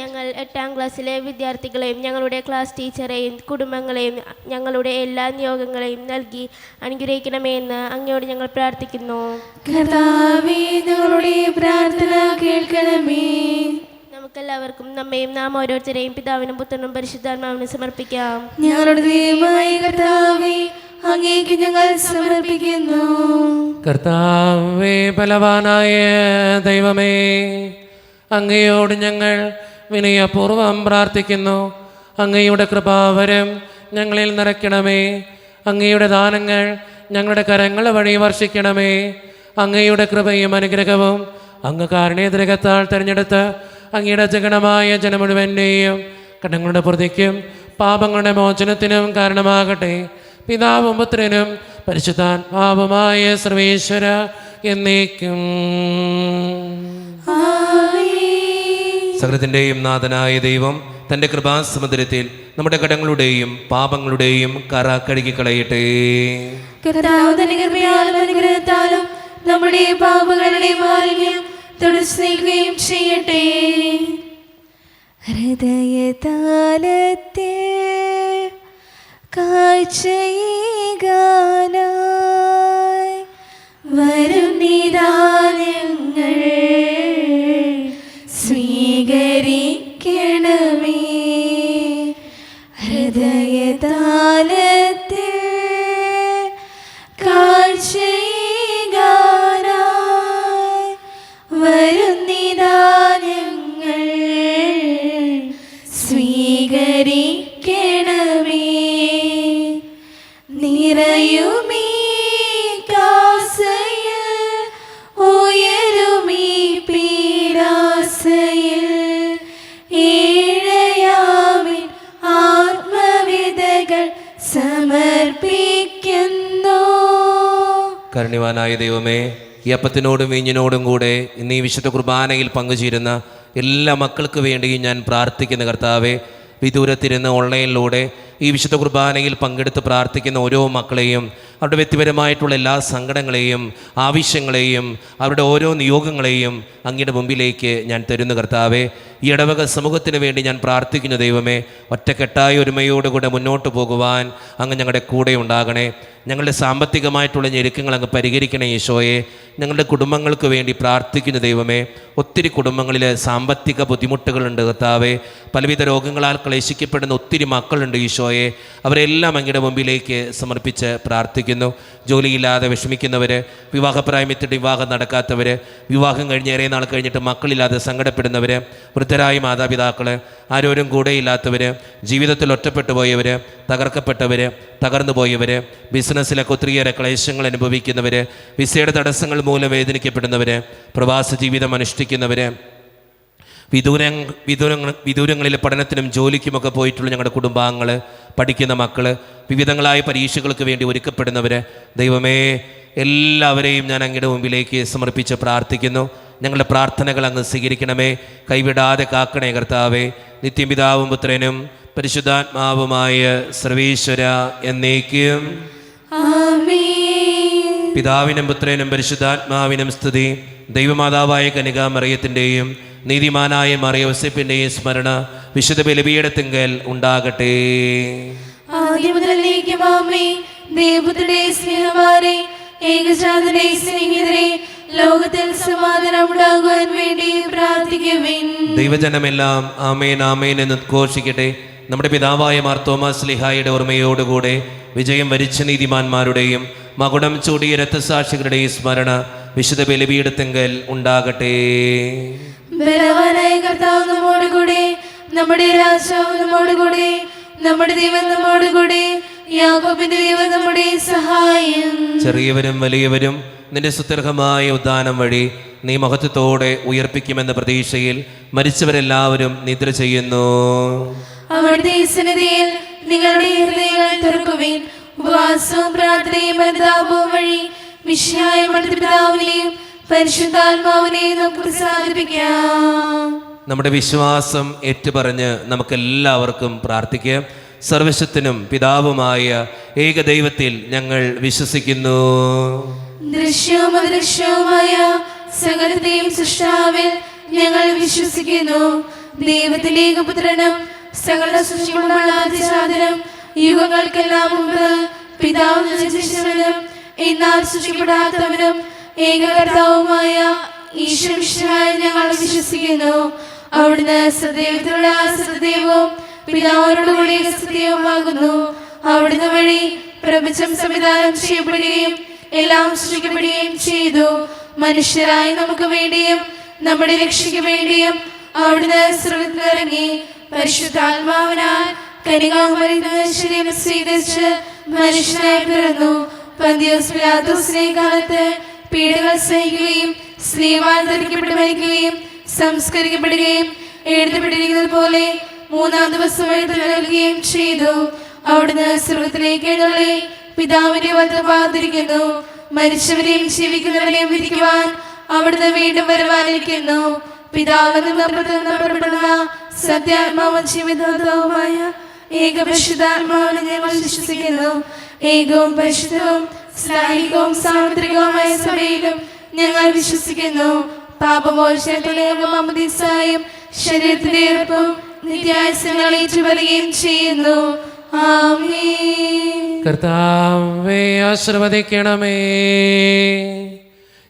ഞങ്ങൾ 8ാം ക്ലാസ്സിലെ വിദ്യാർത്ഥികളെയും ഞങ്ങളുടെ ക്ലാസ് ടീച്ചറെയും കുടുംബങ്ങളെയും ഞങ്ങളുടെ എല്ലാ നിയോഗങ്ങളെയും നൽകി അനുഗ്രഹിക്കണമേ എന്ന് അങ്ങയോട് ഞങ്ങൾ പ്രാർത്ഥിക്കുന്നു. കർത്താവേ ഞങ്ങളുടെ പ്രാർത്ഥന കേൾക്കണമേ. നമുക്കെല്ലാവർക്കും നമ്മയും നാം ഓരോരുത്തരെയും പിതാവിനും പുത്രനും പരിശുദ്ധാത്മാവിനും സമർപ്പിക്കാം. ഞങ്ങളുടെ ദൈവമായ കർത്താവേ, അങ്ങേക്ക് ഞങ്ങൾ സമർപ്പിക്കുന്നു. കർത്താവേ, ബലവാനായ ദൈവമേ, അങ്ങയോട് ഞങ്ങൾ വിനയപൂർവം പ്രാർത്ഥിക്കുന്നു. അങ്ങയുടെ കൃപാവരം ഞങ്ങളിൽ നിറയ്ക്കണമേ. അങ്ങയുടെ ദാനങ്ങൾ ഞങ്ങളുടെ കരങ്ങൾ വഴി വർഷിക്കണമേ. അങ്ങയുടെ കൃപയും അനുഗ്രഹവും അങ്ങ് കാരുണ്യദ്രകത്താൽ തിരഞ്ഞെടുത്ത് അങ്ങയുടെ ജഗണമായ ജനം മുഴുവൻ്റെയും കടങ്ങളുടെ പ്രതിക്കും പാപങ്ങളുടെ മോചനത്തിനും കാരണമാകട്ടെ. പിതാവും പുത്രനും പരിശുദ്ധാത്മാവുമായ സർവേശ്വര എന്നേക്കും. സകലത്തിൻ്റെയും നാഥനായ ദൈവം തൻ്റെ കൃപാസമുദ്രത്തിൽ നമ്മുടെ കടങ്ങളുടെയും പാപങ്ങളുടെയും കറ കഴുകിക്കളയട്ടെ. അനുഗ്രഹത്താലും നമ്മുടെ പാപങ്ങളുടെ മാലിന്യം തുടച്ചുനീക്കുകയും ചെയ്യട്ടെ. ഹൃദയതാലത്തെ കാഴ്ചയേകാനായി വരും നിദാനങ്ങൾ സ്വീകരിക്കണമേ. ഹൃദയതാലത്തിൽ വരുന്നിതാ ഞങ്ങൾ സ്വീകരിക്കണമേ. നിറയുമീ കാസയിൽ ഉയരുമീ പീഡാസയിൽ ഏഴയാമിൻ ആത്മവിധകൾ സമർപ്പിക്കുന്നു. കരുണ്യവാനായ ദൈവമേ, ഈ അപ്പത്തിനോടും വീഞ്ഞിനോടും കൂടെ ഇന്ന് ഈ വിശുദ്ധ കുർബാനയിൽ പങ്കുചേരുന്ന എല്ലാ മക്കൾക്ക് വേണ്ടിയും ഞാൻ പ്രാർത്ഥിക്കുന്ന കർത്താവേ, വിദൂരത്തിരുന്ന് ഓൺലൈനിലൂടെ ഈ വിശുദ്ധ കുർബാനയിൽ പങ്കെടുത്ത് പ്രാർത്ഥിക്കുന്ന ഓരോ മക്കളെയും അവരുടെ വ്യക്തിപരമായിട്ടുള്ള എല്ലാ സങ്കടങ്ങളെയും ആവശ്യങ്ങളെയും അവരുടെ ഓരോ നിയോഗങ്ങളെയും അങ്ങയുടെ മുമ്പിലേക്ക് ഞാൻ തരുന്നു കർത്താവേ. ഈ ഇടവക സമൂഹത്തിന് വേണ്ടി ഞാൻ പ്രാർത്ഥിക്കുന്നു ദൈവമേ. ഒറ്റക്കെട്ടായ ഒരുമയോടുകൂടെ മുന്നോട്ട് പോകുവാൻ അങ്ങ് ഞങ്ങളുടെ കൂടെ ഉണ്ടാകണേ. ഞങ്ങളുടെ സാമ്പത്തികമായിട്ടുള്ള ഞെരുക്കങ്ങൾ അങ്ങ് പരിഹരിക്കണേ ഈശോയെ. ഞങ്ങളുടെ കുടുംബങ്ങൾക്ക് വേണ്ടി പ്രാർത്ഥിക്കുന്നു ദൈവമേ. ഒത്തിരി കുടുംബങ്ങളിൽ സാമ്പത്തിക ബുദ്ധിമുട്ടുകളുണ്ട് കർത്താവേ. പലവിധ രോഗങ്ങളാൽ ക്ലേശിക്കപ്പെടുന്ന ഒത്തിരി മക്കളുണ്ട് ഈശോയെ. അവരെല്ലാം അങ്ങയുടെ മുമ്പിലേക്ക് സമർപ്പിച്ച് പ്രാർത്ഥിക്കുന്നു. ജോലിയില്ലാതെ വിഷമിക്കുന്നവർ, വിവാഹപ്രായമെത്തിയിട്ട് വിവാഹം നടക്കാത്തവർ, വിവാഹം കഴിഞ്ഞ് ഏറെ നാൾ കഴിഞ്ഞിട്ട് മക്കളില്ലാതെ സങ്കടപ്പെടുന്നവർ, വൃദ്ധരായ മാതാപിതാക്കൾ, ആരോരും കൂടെയില്ലാത്തവർ, ജീവിതത്തിൽ ഒറ്റപ്പെട്ടു പോയവർ, തകർക്കപ്പെട്ടവർ, തകർന്നു പോയവർ, ബിസിനസ്സിലൊക്കെ ഒത്തിരിയേറെ ക്ലേശങ്ങൾ അനുഭവിക്കുന്നവർ, വിസയുടെ തടസ്സങ്ങൾ മൂലം വേദനിക്കപ്പെടുന്നവർ, പ്രവാസ ജീവിതം അനുഷ്ഠിക്കുന്നവർ, വിദൂരങ്ങളിലെ പഠനത്തിനും ജോലിക്കുമൊക്കെ പോയിട്ടുള്ള ഞങ്ങളുടെ കുടുംബാംഗങ്ങൾ, പഠിക്കുന്ന മക്കൾ, വിവിധങ്ങളായ പരീക്ഷകൾക്ക് വേണ്ടി ഒരുക്കപ്പെടുന്നവർ, ദൈവമേ എല്ലാവരെയും ഞാൻ അങ്ങയുടെ മുമ്പിലേക്ക് സമർപ്പിച്ച് പ്രാർത്ഥിക്കുന്നു. ഞങ്ങളുടെ പ്രാർത്ഥനകൾ അങ്ങ് സ്വീകരിക്കണമേ. കൈവിടാതെ കാക്കണേ കർത്താവേ. നിത്യപിതാവും പുത്രനും പരിശുദ്ധാത്മാവുമായ സർവീശ്വര എന്നേക്കും ആമേൻ. പിതാവിനും പുത്രനും പരിശുദ്ധാത്മാവിനും സ്തുതി. ദൈവമാതാവായ കന്യകാമറിയത്തിൻ്റെയും നീതിമാനായ മറിയോസേപ്പിൻ്റെയും സ്മരണ വിശുദ്ധ ബലിപീഠത്തിങ്കൽ ഉണ്ടാകട്ടെ. ആദ്യം മുതൽ എന്നേക്കും ആമേൻ. ദൈവപുത്രന്റെ സ്നേഹമാരെ, ഏകജാതന്റെ സ്നേഹിതരെ, ലോകത്തിൽ സമാധാനം ഉണ്ടാകുവാൻ വേണ്ടി പ്രാർത്ഥിക്കുവിൻ. ദൈവജനമെല്ലാം ആമേൻ ആമേൻ എന്ന് ഉദ്ഘോഷിക്കട്ടെ. നമ്മുടെ പിതാവായ മാർ തോമാസ് ശ്ലീഹായുടെ ഓർമ്മയോടുകൂടെ വിജയം വരിച്ച നീതിമാന്മാരുടെയും മകുടം ചൂടിയ രക്തസാക്ഷികളുടെയും സ്മരണ വിശുദ്ധ ബലിപീഠത്തിങ്കൽ ഉണ്ടാകട്ടെ. ബലവാനായ കർത്താവ് നമ്മോടുകൂടെ, നമ്മുടെ രാജാവ് നമ്മോടുകൂടെ, നമ്മുടെ ദൈവം നമ്മോടുകൂടെ, യാക്കോബിന്റെ ദൈവം നമ്മുടെ സഹായം. ചെറിയവരും വലിയവരും നിന്റെ സുത്യർഹമായ ഉദ്ധാനം വഴി നീ മഹത്വത്തോടെ ഉയർപ്പിക്കുമെന്ന പ്രതീക്ഷയിൽ മരിച്ചവരെല്ലാവരും നിദ്ര ചെയ്യുന്നു. അവിടുത്തെ സന്നിധിയിൽ നിങ്ങളുടെ ഹൃദയങ്ങൾ തുറക്കുവിൻ. ഉപവാസവും പ്രാർത്ഥനയും അനുതാപവും വഴി മിശിഹായ പിതാവിനെയും പരിശുദ്ധാത്മാവിനെയും നമുക്ക് പ്രസാദിപ്പിക്കാം. നമ്മുടെ വിശ്വാസം ഏറ്റുപറഞ്ഞ് നമുക്കെല്ലാവർക്കും പ്രാർത്ഥിക്കാം. സർവശക്തനും പിതാവുമായ ഏകദൈവത്തിൽ ഞങ്ങൾ വിശ്വസിക്കുന്നു. ദൃശ്യവും അദൃശ്യവുമായ സകലത്തെയും സൃഷ്ടാവിൽ ഞങ്ങൾ വിശ്വസിക്കുന്നു. ദൈവത്തിന്റെ ഏകപുത്രനും സകല സൃഷ്ടികളുമുള്ള അതിസാധനം യുഗങ്ങൾക്കെല്ലാം മുമ്പ് പിതാവ് ജനിച്ചവനും എന്നാൽ സൃഷ്ടിക്കപ്പെടാത്തവനും ഏകകർത്താവുമായ ഈശ്വരൻ ഞങ്ങൾ വിശ്വസിക്കുന്നു. അവിടുന്ന് സദൈവത്തിലുള്ള സദൈവവും പിതാവിനോടുകൂടി സത്യവുമാകുന്നു. അവിടുന്ന് വഴി പ്രപഞ്ചം സംവിധാനം ചെയ്യപ്പെടുകയും എല്ലാം സൃഷ്ടിക്കപ്പെടുകയും ചെയ്തു. മനുഷ്യരായി നമുക്ക് വേണ്ടിയും നമ്മുടെ രക്ഷയ്ക്ക് വേണ്ടിയും അവിടുന്ന് സ്വർഗ്ഗത്തിലിറങ്ങി പരിശുദ്ധാത്മാവിനാൽ കന്യകാമറിയത്തിൽ ശരീരം സ്വീകരിച്ച് മനുഷ്യനായി പിറന്നു. പന്തിയോസ് പിലാത്തോസിന്റെ കാലത്ത് പീഡകൾ സഹിക്കുകയും സ്ലീവാൽ ധരിക്കപ്പെട്ട് മരിക്കുകയും സംസ്കരിക്കപ്പെടുകയും എഴുതപ്പെട്ടിരിക്കുന്നത് പോലെ മൂന്നാം ദിവസം എഴുന്നേൽക്കുകയും ചെയ്തു. അവിടുന്ന് സ്വർഗ്ഗത്തിലേക്ക് എഴുന്നള്ളി പിതാവിന്റെ വലത്തുഭാഗത്തിരിക്കുന്നു. മരിച്ചവരെയും ജീവിക്കുന്നവരെയും വിധിക്കുവാൻ അവിടുന്ന് വീണ്ടും വരുവാനിരിക്കുന്നു. പിതാവിൽ നിന്ന് പുറപ്പെടുന്ന സത്യാത്മാവും ജീവിതവുമായ ഏകപരിശുദ്ധാത്മാവിനെ ഞങ്ങൾ വിശ്വസിക്കുന്നു. ഏകവും പരിശുദ്ധവും സ്നേഹികവും സാർവത്രികവുമായ സഭയിലും ഞങ്ങൾ വിശ്വസിക്കുന്നു. പാപമോചനത്തിലേയും ശരീരത്തിന്റെ ഉറപ്പും നിത്യായുസ്സങ്ങൾ ഏറ്റുപറയുകയും ചെയ്യുന്നു. ആമേൻ. കർത്താവേ ആശീർവദിക്കണമേ.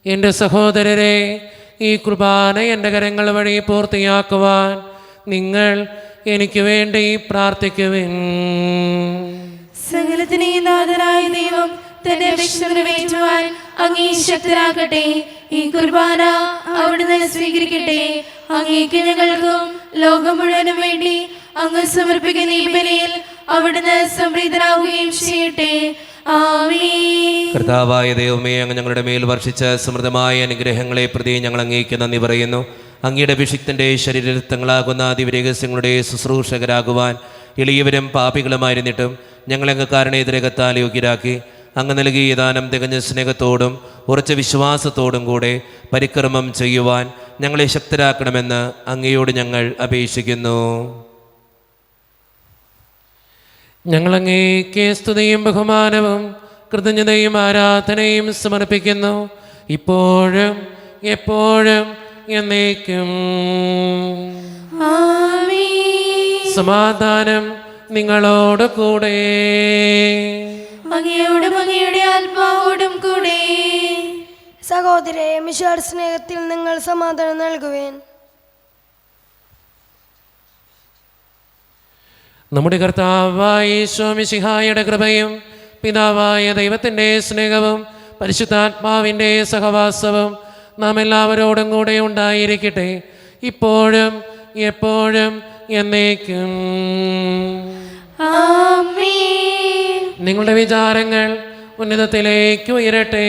എൻ്റെ സഹോദരരെ, ഈ കുർബാന എൻ്റെ കരങ്ങൾ വഴി പൂർത്തിയാക്കുവാൻ നിങ്ങൾ എനിക്ക് വേണ്ടി പ്രാർത്ഥിക്കുവിൻ. സകലത്തിനെയും നാഥനായ ദൈവം തന്റെ അപേക്ഷ നിറവേറ്റുവാൻ അങ്ങേ ശക്തരാക്കട്ടെ. ഈ കുർബാന അവിടുന്ന് സ്വീകരിക്കട്ടെ. അങ്ങേക്ക് ഞങ്ങൾക്കും ലോകം മുഴുവനും വേണ്ടി അങ്ങ് സമർപ്പിക്കുന്ന ഈ ബലിയിൽ അവിടുന്ന് സംപ്രീതനാവുകയും ചെയ്യട്ടെ. ആമേൻ. കർത്താവായ ദൈവമേ, അങ്ങ് ഞങ്ങളുടെ മേൽ വർഷിച്ച സമൃദ്ധമായ അനുഗ്രഹങ്ങളെ പ്രതി ഞങ്ങൾ അങ്ങേക്ക് നന്ദി പറയുന്നു. അങ്ങയുടെ അഭിഷിക്തൻ്റെ ശരീരരക്തങ്ങളാകുന്ന ദിവ്യരഹസ്യങ്ങളുടെ ശുശ്രൂഷകരാകുവാൻ എളിയവരും പാപികളുമായിരുന്നിട്ടും ഞങ്ങളങ്ങ് കാരണേതരകത്താൽ യോഗ്യരാക്കി. അങ്ങ് നൽകിയ ദാനം തികഞ്ഞ സ്നേഹത്തോടും ഉറച്ച വിശ്വാസത്തോടും കൂടെ പരിക്രമം ചെയ്യുവാൻ ഞങ്ങളെ ശക്തരാക്കണമെന്ന് അങ്ങയോട് ഞങ്ങൾ അപേക്ഷിക്കുന്നു. ഞങ്ങളങ്ങേക്ക് സ്തുതിയും ബഹുമാനവും കൃതജ്ഞതയും ആരാധനയും സമർപ്പിക്കുന്നു, ഇപ്പോഴും എപ്പോഴും എന്നേക്കും. ആമേൻ. സമാധാനം നിങ്ങളോട് കൂടെ. അങ്ങയോടും അങ്ങയുടെ ആത്മാവോടും കൂടെ. സഹോദരരെ, മിശിഹായുടെ സ്നേഹത്തിൽ നിങ്ങൾ സമാധാനം നൽകുവേൻ. നമ്മുടെ കർത്താവായ യേശു മിശിഹായുടെ കൃപയും പിതാവായ ദൈവത്തിൻ്റെ സ്നേഹവും പരിശുദ്ധാത്മാവിൻ്റെ സഹവാസവും നാം എല്ലാവരോടും കൂടെ ഉണ്ടായിരിക്കട്ടെ, ഇപ്പോഴും എപ്പോഴും എന്നേക്കും. ആമേൻ. നിങ്ങളുടെ വിചാരങ്ങൾ ഉന്നതത്തിലേക്ക് ഉയരട്ടെ.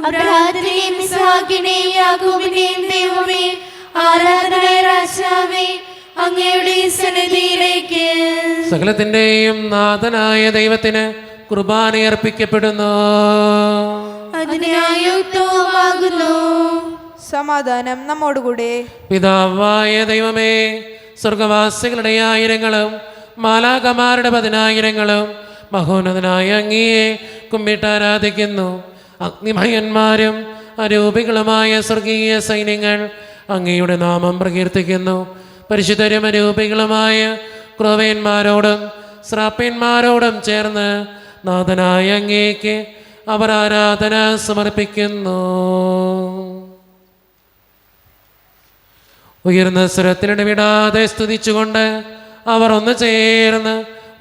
അബ്രാഹത്തിന്റെയും ഇസ്ഹാക്കിന്റെയും യാക്കോബിന്റെയും ദൈവമേ, ആരാധനായ രാജാവേ, അങ്ങയുടെ സന്നിധിയിലേക്ക് സകലത്തിൻ്റെയും നാഥനായ ദൈവത്തിന് കുർബാന അർപ്പിക്കപ്പെടുന്നു. അതിനായി യുക്തവുമാകുന്നു. സമാധാനം നമ്മോടുകൂടെ. പിതാവായ ദൈവമേ, സ്വർഗവാസികളുടെ ആയിരങ്ങളും മാലാകമാരുടെ 10,000ങ്ങളും മഹോന്നതനായ അങ്ങയെ കുമ്പിട്ടാരാധിക്കുന്നു. അഗ്നിമയന്മാരും അരൂപികളുമായ സ്വർഗീയ സൈന്യങ്ങൾ അങ്ങയുടെ നാമം പ്രകീർത്തിക്കുന്നു. പരിശുദ്ധരും അരൂപികളുമായ ക്രോവേന്മാരോടും ശ്രാപ്യന്മാരോടും ചേർന്ന് നാഥനായ അങ്ങേക്ക് അവർ ആരാധന സമർപ്പിക്കുന്നു. ഉയർന്ന സ്വരത്തിലിടവിടാതെ സ്തുതിച്ചുകൊണ്ട് അവർ ഒന്ന് ചേർന്ന്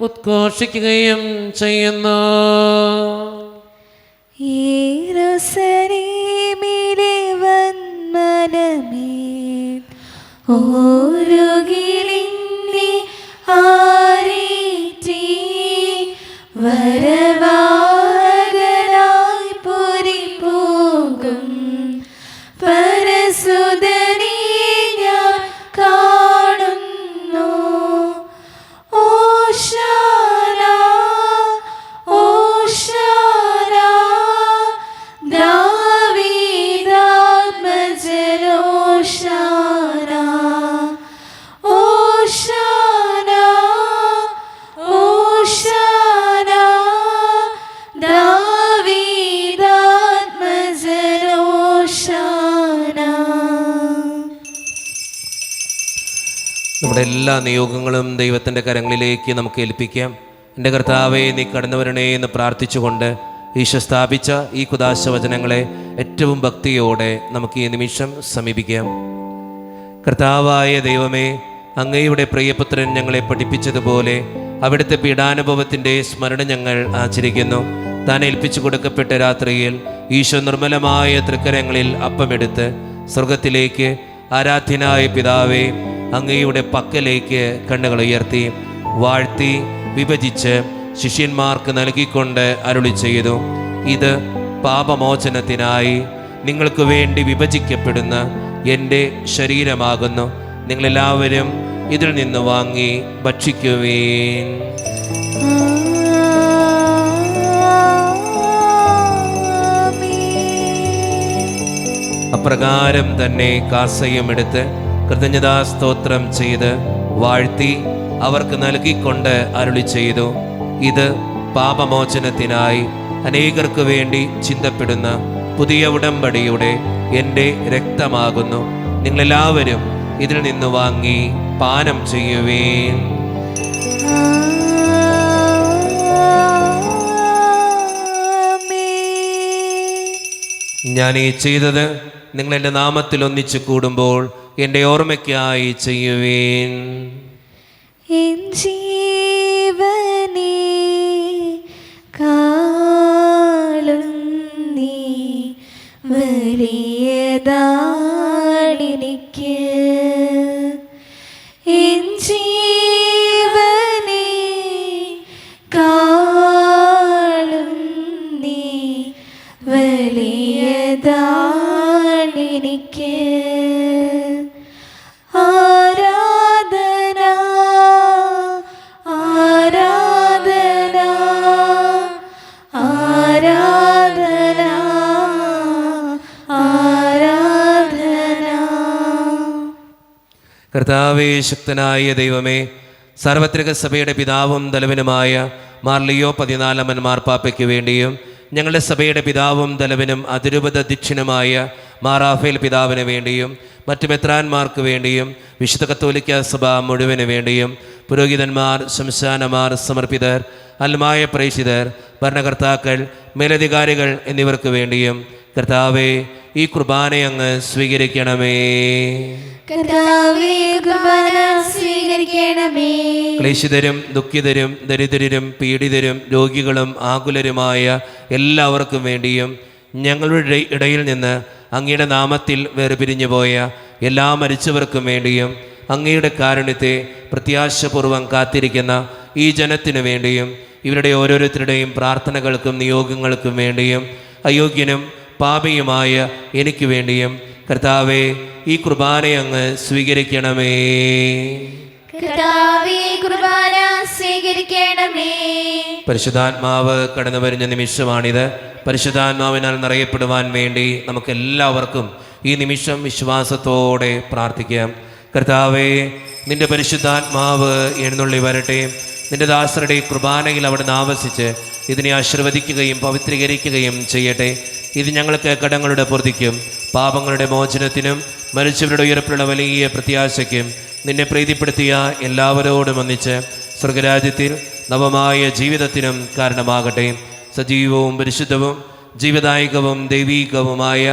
ഉദ്ഘോഷിക്കുകയും ചെയ്യുന്നു. യെരൂശലേമിലെ വന്മനമേൽ ഓരുകിലിന്നെ ആരേറ്റി വരവാഹകനായി പുരിപോകും പരസുതനെ ഞാൻ കാണുന്നു. ഓശാന ഓശാന ദാവീദാത്മജനോശാന ഓശാന ഓശാന ദാവീദാത്മജനോശാന. നമ്മുടെ എല്ലാ നിയോഗങ്ങളും ദൈവത്തിൻ്റെ കരങ്ങളിലേക്ക് നമുക്ക് ഏൽപ്പിക്കാം. എൻ്റെ കർത്താവേ, നീ കടന്നു വരണേ എന്ന് പ്രാർത്ഥിച്ചുകൊണ്ട് ഈശോ സ്ഥാപിച്ച ഈ കുദാശ വചനങ്ങളെ ഏറ്റവും ഭക്തിയോടെ നമുക്ക് ഈ നിമിഷം സമീപിക്കാം. കർത്താവായ ദൈവമേ, അങ്ങയുടെ പ്രിയപുത്രൻ ഞങ്ങളെ പഠിപ്പിച്ചതുപോലെ അവിടുത്തെ പീഡാനുഭവത്തിൻ്റെ സ്മരണ ഞങ്ങൾ ആചരിക്കുന്നു. താൻ ഏൽപ്പിച്ചു കൊടുക്കപ്പെട്ട രാത്രിയിൽ ഈശോ നിർമ്മലമായ തൃക്കരങ്ങളിൽ അപ്പമെടുത്ത് സ്വർഗത്തിലേക്ക് ആരാധ്യനായ പിതാവേ അങ്ങയുടെ പക്കലേക്ക് കണ്ണുകൾ ഉയർത്തി വാഴ്ത്തി വിഭജിച്ച് ശിഷ്യന്മാർക്ക് നൽകിക്കൊണ്ട് അരുളി ചെയ്തു, ഇത് പാപമോചനത്തിനായി നിങ്ങൾക്ക് വേണ്ടി വിഭജിക്കപ്പെടുന്ന എൻ്റെ ശരീരമാകുന്നു. നിങ്ങളെല്ലാവരും ഇതിൽ നിന്ന് വാങ്ങി ഭക്ഷിക്കുവേൻ. അപ്രകാരം തന്നെ കാസയും എടുത്ത് കൃതജ്ഞതാസ്തോത്രം ചെയ്ത് വാഴ്ത്തി അവർക്ക് നൽകിക്കൊണ്ട് അരുളി ചെയ്തു, ഇത് പാപമോചനത്തിനായി അനേകർക്ക് വേണ്ടി ചിന്തപ്പെടുന്ന പുതിയ ഉടമ്പടിയുടെ എൻ്റെ രക്തമാകുന്നു. നിങ്ങളെല്ലാവരും ഇതിൽ നിന്ന് വാങ്ങി പാനം ചെയ്യുവേൻ. ഞാൻ ഈ ചെയ്തത് നിങ്ങൾ എൻ്റെ നാമത്തിൽ ഒന്നിച്ചു കൂടുമ്പോൾ എൻ്റെ ഓർമ്മയ്ക്കായി ചെയ്യുവേൻ. എൻ ജീവനേ കാളും നീ വലിയ വലിയതാണെനിക്ക് എൻ ജീവനെ കാളും നീ വലിയതാണെനിക്ക് ആരാധന ആരാധന ആരാധന ആരാധന. കർത്താവേ, ശക്തനായ ദൈവമേ, സാർവത്രിക സഭയുടെ പിതാവും തലവനുമായ മാർ ലിയോ 14 മാർപ്പാപ്പയ്ക്ക് വേണ്ടിയും ഞങ്ങളുടെ സഭയുടെ പിതാവും തലവനും അതിരൂപത അധ്യക്ഷനുമായ മാർ റാഫേൽ പിതാവിന് വേണ്ടിയും മറ്റു മെത്രാന്മാർക്ക് വേണ്ടിയും വിശുദ്ധ കത്തോലിക്ക സഭ മുഴുവന് വേണ്ടിയും പുരോഹിതന്മാർ, ശംശാനമാർ, സമർപ്പിതർ, അൽമായ പ്രേക്ഷിതർ, ഭരണകർത്താക്കൾ, മേലധികാരികൾ എന്നിവർക്ക് വേണ്ടിയും കർത്താവേ, ഈ കുർബാന അങ്ങ് സ്വീകരിക്കണമേ. കർത്താവേ, കുർബാന സ്വീകരിക്കണമേ. ക്ലേശിതരും ദുഃഖിതരും ദരിദ്രരും പീഡിതരും രോഗികളും ആകുലരുമായ എല്ലാവർക്കും വേണ്ടിയും ഞങ്ങളുടെ ഇടയിൽ നിന്ന് അങ്ങയുടെ നാമത്തിൽ വേർപിരിഞ്ഞു പോയ എല്ലാ മരിച്ചവർക്കും വേണ്ടിയും അങ്ങയുടെ കാരുണ്യത്തെ പ്രത്യാശപൂർവം കാത്തിരിക്കുന്ന ഈ ജനത്തിനു വേണ്ടിയും ഇവരുടെ ഓരോരുത്തരുടെയും പ്രാർത്ഥനകൾക്കും നിയോഗങ്ങൾക്കും വേണ്ടിയും അയോഗ്യനും പാപിയുമായ എനിക്ക് വേണ്ടിയും കർത്താവേ, ഈ കുർബാന അങ്ങ് സ്വീകരിക്കണമേ. കർത്താവേ, കുർബാന സ്വീകരിക്കണമേ. പരിശുദ്ധാത്മാവ് കടന്നു വരുന്ന നിമിഷമാണിത്. പരിശുദ്ധാത്മാവിനാൽ നിറയപ്പെടുവാൻ വേണ്ടി നമുക്കെല്ലാവർക്കും ഈ നിമിഷം വിശ്വാസത്തോടെ പ്രാർത്ഥിക്കാം. കർത്താവേ, നിന്റെ പരിശുദ്ധാത്മാവ് എഴുന്നള്ളി വരട്ടെ. നിന്റെ ദാസരുടെ കുർബാനയിൽ അവിടുന്ന് ആവസിച്ച് ഇതിനെ ആശീർവദിക്കുകയും പവിത്രീകരിക്കുകയും ചെയ്യട്ടെ. ഇത് ഞങ്ങൾക്ക് കടങ്ങളുടെ പൊറുതിക്കും പാപങ്ങളുടെ മോചനത്തിനും മരിച്ചവരുടെ ഉയർപ്പുള്ള വലിയ പ്രത്യാശയ്ക്കും നിന്നെ പ്രീതിപ്പെടുത്തിയ എല്ലാവരോടും ഒന്നിച്ച് സ്വർഗരാജ്യത്തിൽ നവമായ ജീവിതത്തിനും കാരണമാകട്ടെ. സജീവവും പരിശുദ്ധവും ജീവദായകവും ദൈവീകവുമായ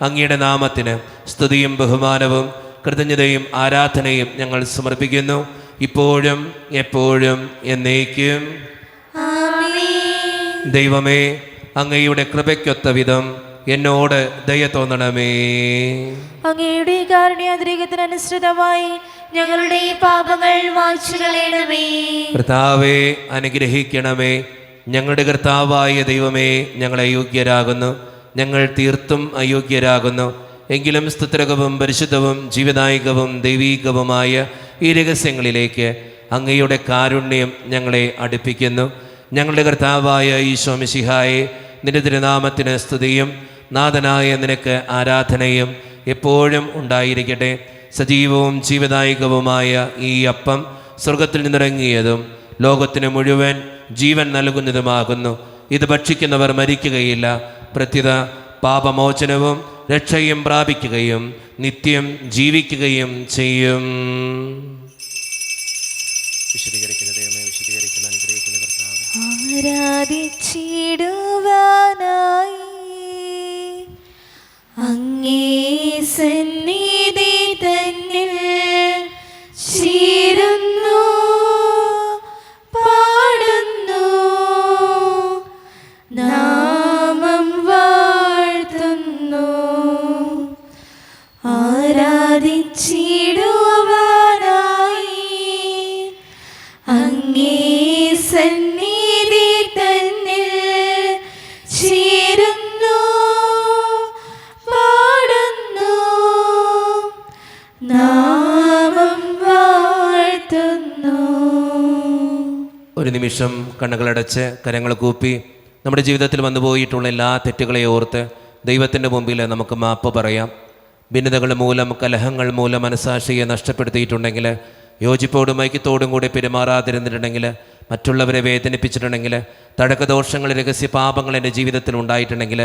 അങ്ങയുടെ നാമത്തിന് സ്തുതിയും ബഹുമാനവും കൃതജ്ഞതയും ആരാധനയും ഞങ്ങൾ സമർപ്പിക്കുന്നു, ഇപ്പോഴും എപ്പോഴും എന്നേക്കും. ദൈവമേ, അങ്ങയുടെ കൃപയ്ക്കൊത്ത വിധം എന്നോട് ദയ തോന്നണമേ. അങ്ങയുടെ കാരുണ്യാതിരേകത്തിനനുസൃതമായി ഞങ്ങളുടെ പാപങ്ങൾ മായ്ച്ചു കളയണമേ. കർത്താവേ, അനുഗ്രഹിക്കണമേ. ഞങ്ങളുടെ കർത്താവായ ദൈവമേ, ഞങ്ങൾ അയോഗ്യരാകുന്നു, ഞങ്ങൾ തീർത്തും അയോഗ്യരാകുന്നു. എങ്കിലും സ്തുത്രകവും പരിശുദ്ധവും ജീവദായകവും ദൈവീകവുമായ ഈ രഹസ്യങ്ങളിലേക്ക് അങ്ങയുടെ കാരുണ്യം ഞങ്ങളെ അടുപ്പിക്കുന്നു. ഞങ്ങളുടെ കർത്താവായ ഈശോ മിശിഹായെ, നിന്റെ തിരുനാമത്തിന് സ്തുതിയും നാഥനായ നിനക്ക് ആരാധനയും എപ്പോഴും ഉണ്ടായിരിക്കട്ടെ. സജീവവും ജീവദായകവുമായ ഈ അപ്പം സ്വർഗത്തിൽ നിന്നിറങ്ങിയതും ലോകത്തിന് മുഴുവൻ ജീവൻ നൽകുന്നതുമാകുന്നു. ഇത് ഭക്ഷിക്കുന്നവർ മരിക്കുകയില്ല, പ്രത്യുത പാപമോചനവും രക്ഷയും പ്രാപിക്കുകയും നിത്യം ജീവിക്കുകയും ചെയ്യും. വിശദീകരിക്കുന്ന ദൈവമേ, വിശദീകരിക്കുന്ന അനുഗ്രഹിക്കുന്ന കർത്താവേ, ആരാധിച്ചിടുവാനായി അങ്ങേ സന്നിധി തന്നിൽ ചേരുന്നു, പാടുന്നു, നാമം വാഴ്ത്തുന്നു. ആരാധിച്ചിടുവാനായി അങ്ങേ സന്നിധി തന്നിൽ ചേരുന്നു, പാടുന്നു, നാമം വാഴ്ത്തുന്നു. ഒരു നിമിഷം കണ്ണുകളടച്ച് കരങ്ങൾ കൂപ്പി നമ്മുടെ ജീവിതത്തിൽ വന്നുപോയിട്ടുള്ള എല്ലാ തെറ്റുകളെ ഓർത്ത് ദൈവത്തിൻ്റെ മുമ്പിൽ നമുക്ക് മാപ്പ് പറയാം. ഭിന്നതകൾ മൂലം, കലഹങ്ങൾ മൂലം മനസാക്ഷിയെ നഷ്ടപ്പെടുത്തിയിട്ടുണ്ടെങ്കിൽ, യോജിപ്പോടും ഐക്യത്തോടും കൂടി പെരുമാറാതിരുന്നിട്ടുണ്ടെങ്കിൽ, മറ്റുള്ളവരെ വേദനിപ്പിച്ചിട്ടുണ്ടെങ്കിൽ, തടക്കദോഷങ്ങൾ, രഹസ്യ പാപങ്ങൾ എൻ്റെ ജീവിതത്തിൽ ഉണ്ടായിട്ടുണ്ടെങ്കിൽ,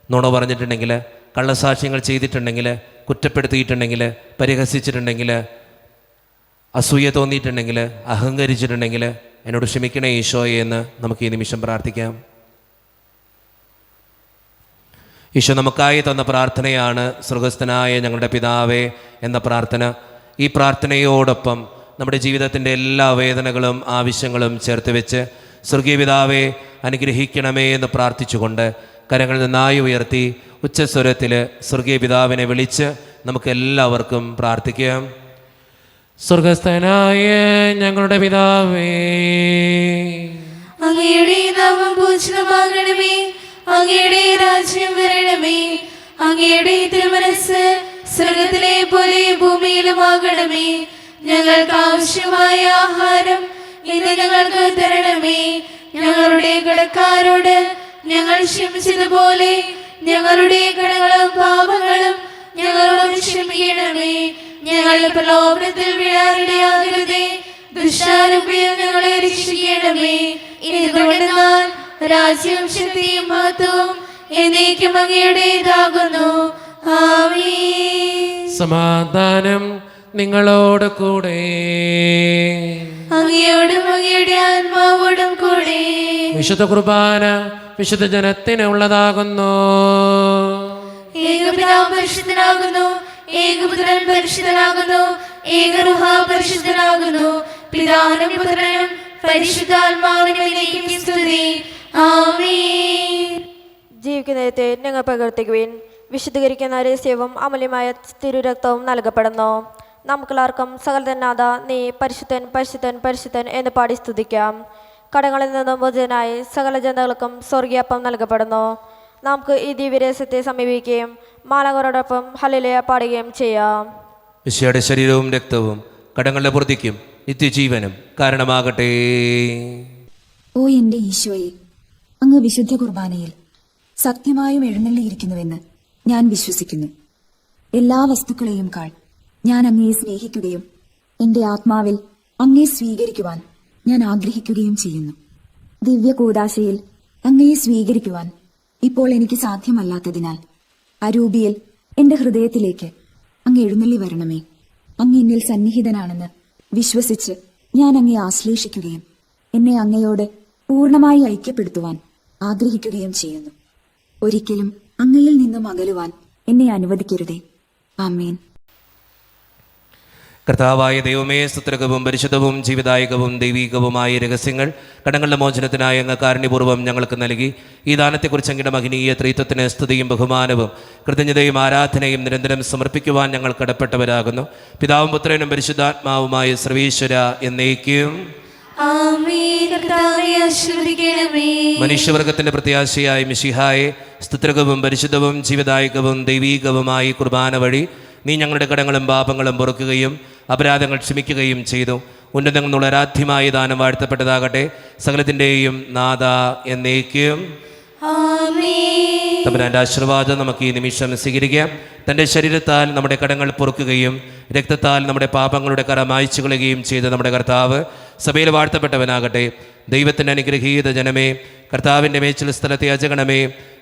നുണ പറഞ്ഞിട്ടുണ്ടെങ്കിൽ, കള്ളസാക്ഷ്യങ്ങൾ ചെയ്തിട്ടുണ്ടെങ്കിൽ, കുറ്റപ്പെടുത്തിയിട്ടുണ്ടെങ്കിൽ, പരിഹസിച്ചിട്ടുണ്ടെങ്കിൽ, അസൂയ തോന്നിയിട്ടുണ്ടെങ്കിൽ, അഹങ്കരിച്ചിട്ടുണ്ടെങ്കിൽ എന്നോട് ക്ഷമിക്കണേ ഈശോയെ എന്ന് നമുക്ക് ഈ നിമിഷം പ്രാർത്ഥിക്കാം. ഈശോ നമുക്കായി തന്ന പ്രാർത്ഥനയാണ് സ്വർഗസ്ഥനായ ഞങ്ങളുടെ പിതാവേ എന്ന പ്രാർത്ഥന. ഈ പ്രാർത്ഥനയോടൊപ്പം നമ്മുടെ ജീവിതത്തിൻ്റെ എല്ലാ വേദനകളും ആവശ്യങ്ങളും ചേർത്ത് വെച്ച് സ്വർഗീയ പിതാവേ അനുഗ്രഹിക്കണമേ എന്ന് പ്രാർത്ഥിച്ചുകൊണ്ട് കരങ്ങൾ നന്നായി ഉയർത്തി ഉച്ചസ്വരത്തിൽ സ്വർഗീയ പിതാവിനെ വിളിച്ച് നമുക്കെല്ലാവർക്കും പ്രാർത്ഥിക്കാം. സ്വർഗസ്ഥനായ ഞങ്ങളുടെ പിതാവേ, അങ്ങയുടെ നാമം പൂജിതമാകണമേ, അങ്ങയുടെ രാജ്യം വരണമേ, അങ്ങയുടെ തിരുമനസ്സ് സ്വർഗത്തിലെ പോലെ ഭൂമിയിലുമാകണമേ. ഞങ്ങൾക്ക് ആവശ്യമായ ആഹാരം ഇന്ന് ഞങ്ങൾക്ക് തരണമേ. ഞങ്ങളുടെ കടക്കാരോട് ഞങ്ങൾ ക്ഷമിച്ചതുപോലെ ഞങ്ങളുടെ കടങ്ങളും പാപങ്ങളും ഞങ്ങളോട് ക്ഷമിക്കണമേ. ഞങ്ങൾ പ്രലോഭനത്തിൽ വീഴാനിടയാകരുതേ, ദുഷ്ടാരൂപിയിൽ ഞങ്ങളെ രക്ഷിക്കണമേ. ഇതുകൊണ്ടെന്നാൽ രാജ്യവും ശക്തിയും മഹത്വവും എന്നേക്കും അങ്ങയുടേതാകുന്നു. ആമേൻ. സമാധാനം നിങ്ങളോട് കൂടെ. അങ്ങയോടും അങ്ങയുടെ ആത്മാവോടും കൂടെ. വിശുദ്ധ കുർബാന വിശുദ്ധ ജനത്തിന് ഉള്ളതാകുന്നു. ഏകപിതാവ് പരിശുദ്ധനാകുന്നു, ഏകപുത്രൻ പരിശുദ്ധനാകുന്നു, ഏകറുഹ പരിശുദ്ധനാകുന്നു. പിതാവിനും പുത്രനും പരിശുദ്ധാത്മാവിനും എന്നേക്കും സ്തുതി. ആമേൻ. ജീവിക്കുന്നതിനെ ഞങ്ങൾ പ്രകീർത്തിക്കുവിൻ. വിശുദ്ധീകരിക്കുന്ന രഹസ്യവും അമൂല്യമായ തിരുരക്തവും നൽകപ്പെടുന്നു. നമുക്കെല്ലാവർക്കും സകലതന്നാഥ നീ പരിശുദ്ധൻ പരിശുദ്ധൻ പരിശുദ്ധൻ എന്ന് പാടി സ്തുതിക്കാം. കടങ്ങളിൽ നിന്നും മോചിതനായി സകല ജനതകൾക്കും സ്വർഗീയപ്പം നൽകപ്പെടുന്നു. നമുക്ക് ഈ ദിവ്യരഹസ്യത്തെ സമീപിക്കുകയും മാലാഖമാരോടൊപ്പം ഹല്ലേലൂയ പാടുകയും ചെയ്യാം. ഈശോയുടെ ശരീരവും രക്തവും കടങ്ങളുടെ പൂർത്തിക്കും നിത്യജീവനും കാരണമാകട്ടെ. ഓ എൻ്റെ ഈശോയെ, അങ്ങ് വിശുദ്ധ കുർബാനയിൽ സത്യമായും എഴുന്നള്ളിയിരിക്കുന്നുവെന്ന് ഞാൻ വിശ്വസിക്കുന്നു. എല്ലാ വസ്തുക്കളെയും കാൾ ഞാൻ അങ്ങയെ സ്നേഹിക്കുകയും എൻ്റെ ആത്മാവിൽ അങ്ങയെ സ്വീകരിക്കുവാൻ ഞാൻ ആഗ്രഹിക്കുകയും ചെയ്യുന്നു. ദിവ്യ കൂദാശയിൽ അങ്ങയെ സ്വീകരിക്കുവാൻ ഇപ്പോൾ എനിക്ക് സാധ്യമല്ലാത്തതിനാൽ അരൂപിയിൽ എൻ്റെ ഹൃദയത്തിലേക്ക് അങ്ങ് എഴുന്നള്ളി വരണമേ. അങ്ങ് എന്നിൽ സന്നിഹിതനാണെന്ന് വിശ്വസിച്ച് ഞാൻ അങ്ങയെ ആശ്ലേഷിക്കുകയും എന്നെ അങ്ങയോട് പൂർണ്ണമായി ഐക്യപ്പെടുത്തുവാൻ ആഗ്രഹിക്കുകയും ചെയ്യുന്നു. ഒരിക്കലും അങ്ങയിൽ നിന്നും അകലുവാൻ എന്നെ അനുവദിക്കരുതേ. ആമേൻ. കർത്താവായ ദൈവമേ, സ്തുത്യർഹവും പരിശുദ്ധവും ജീവിതായകവും ദൈവീകവുമായ രഹസ്യങ്ങൾ കടങ്ങളുടെ മോചനത്തിനായി അങ്ങ് കാരുണ്യപൂർവ്വം ഞങ്ങൾക്ക് നൽകി. ഈ ദാനത്തെക്കുറിച്ച് അങ്ങയുടെ മഹനീയ ത്രിത്വത്തിന് സ്തുതിയും ബഹുമാനവും കൃതജ്ഞതയും ആരാധനയും നിരന്തരം സമർപ്പിക്കുവാൻ ഞങ്ങൾ കടപ്പെട്ടവരാകുന്നു. പിതാവും പുത്രനും പരിശുദ്ധാത്മാവുമായ സർവീശ്വര എന്നേക്കും. മനുഷ്യവർഗത്തിന്റെ പ്രത്യാശയായ മിശിഹായെ, സ്തുത്യർഹവും പരിശുദ്ധവും ജീവിതായകവും ദൈവീകവുമായ കുർബാന വഴി നീ ഞങ്ങളുടെ കടങ്ങളും പാപങ്ങളും പൊറുക്കുകയും അപരാധങ്ങൾ ക്ഷമിക്കുകയും ചെയ്തു. ഉന്നതങ്ങൾ എന്നുള്ള ആരാധ്യമായ ദാനം വാഴ്ത്തപ്പെട്ടതാകട്ടെ. സകലത്തിൻ്റെയും നാഥ എന്നേക്കും. തമ്പുരാന്റെ ആശീർവാദം നമുക്ക് ഈ നിമിഷം സ്വീകരിക്കാം. തൻ്റെ ശരീരത്താൽ നമ്മുടെ കടങ്ങൾ പൊറുക്കുകയും രക്തത്താൽ നമ്മുടെ പാപങ്ങളുടെ കറ മായ്ച്ചു കളയുകയും ചെയ്ത നമ്മുടെ കർത്താവ് സഭയിൽ വാഴ്ത്തപ്പെട്ടവനാകട്ടെ. ദൈവത്തിൻ്റെ അനുഗ്രഹീത ജനമേ, കർത്താവിൻ്റെ മേച്ചിൽ സ്ഥലത്തെ അജഗണമേ,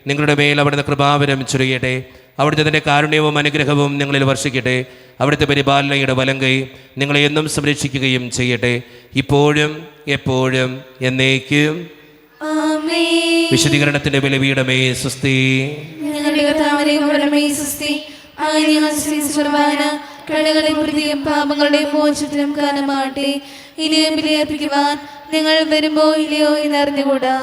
നിങ്ങളുടെ മേൽ അവിടുന്ന് കൃപാവരം ചൊരിയട്ടെ. അവിടുത്തെ തൻ്റെ കാരുണ്യവും അനുഗ്രഹവും നിങ്ങളിൽ വർഷിക്കട്ടെ. അവിടുത്തെ പരിപാലനയുടെ വലങ്കൈ നിങ്ങളെ എന്നും സംരക്ഷിക്കുകയും ചെയ്യട്ടെ, ഇപ്പോഴും എപ്പോഴും എന്നേക്കും. വിശദീകരണത്തിന്റെ ബലിപീഠമേ സ്വസ്തി. കടകളുടെ വൃത്തിയും പാപങ്ങളുടെ മോചനത്തിനും കാരണമാട്ടെ. ഇനിയും ബലിയർപ്പിക്കുവാൻ നിങ്ങൾ വരുമ്പോ ഇല്ലയോ എന്നറിഞ്ഞുകൂടാ.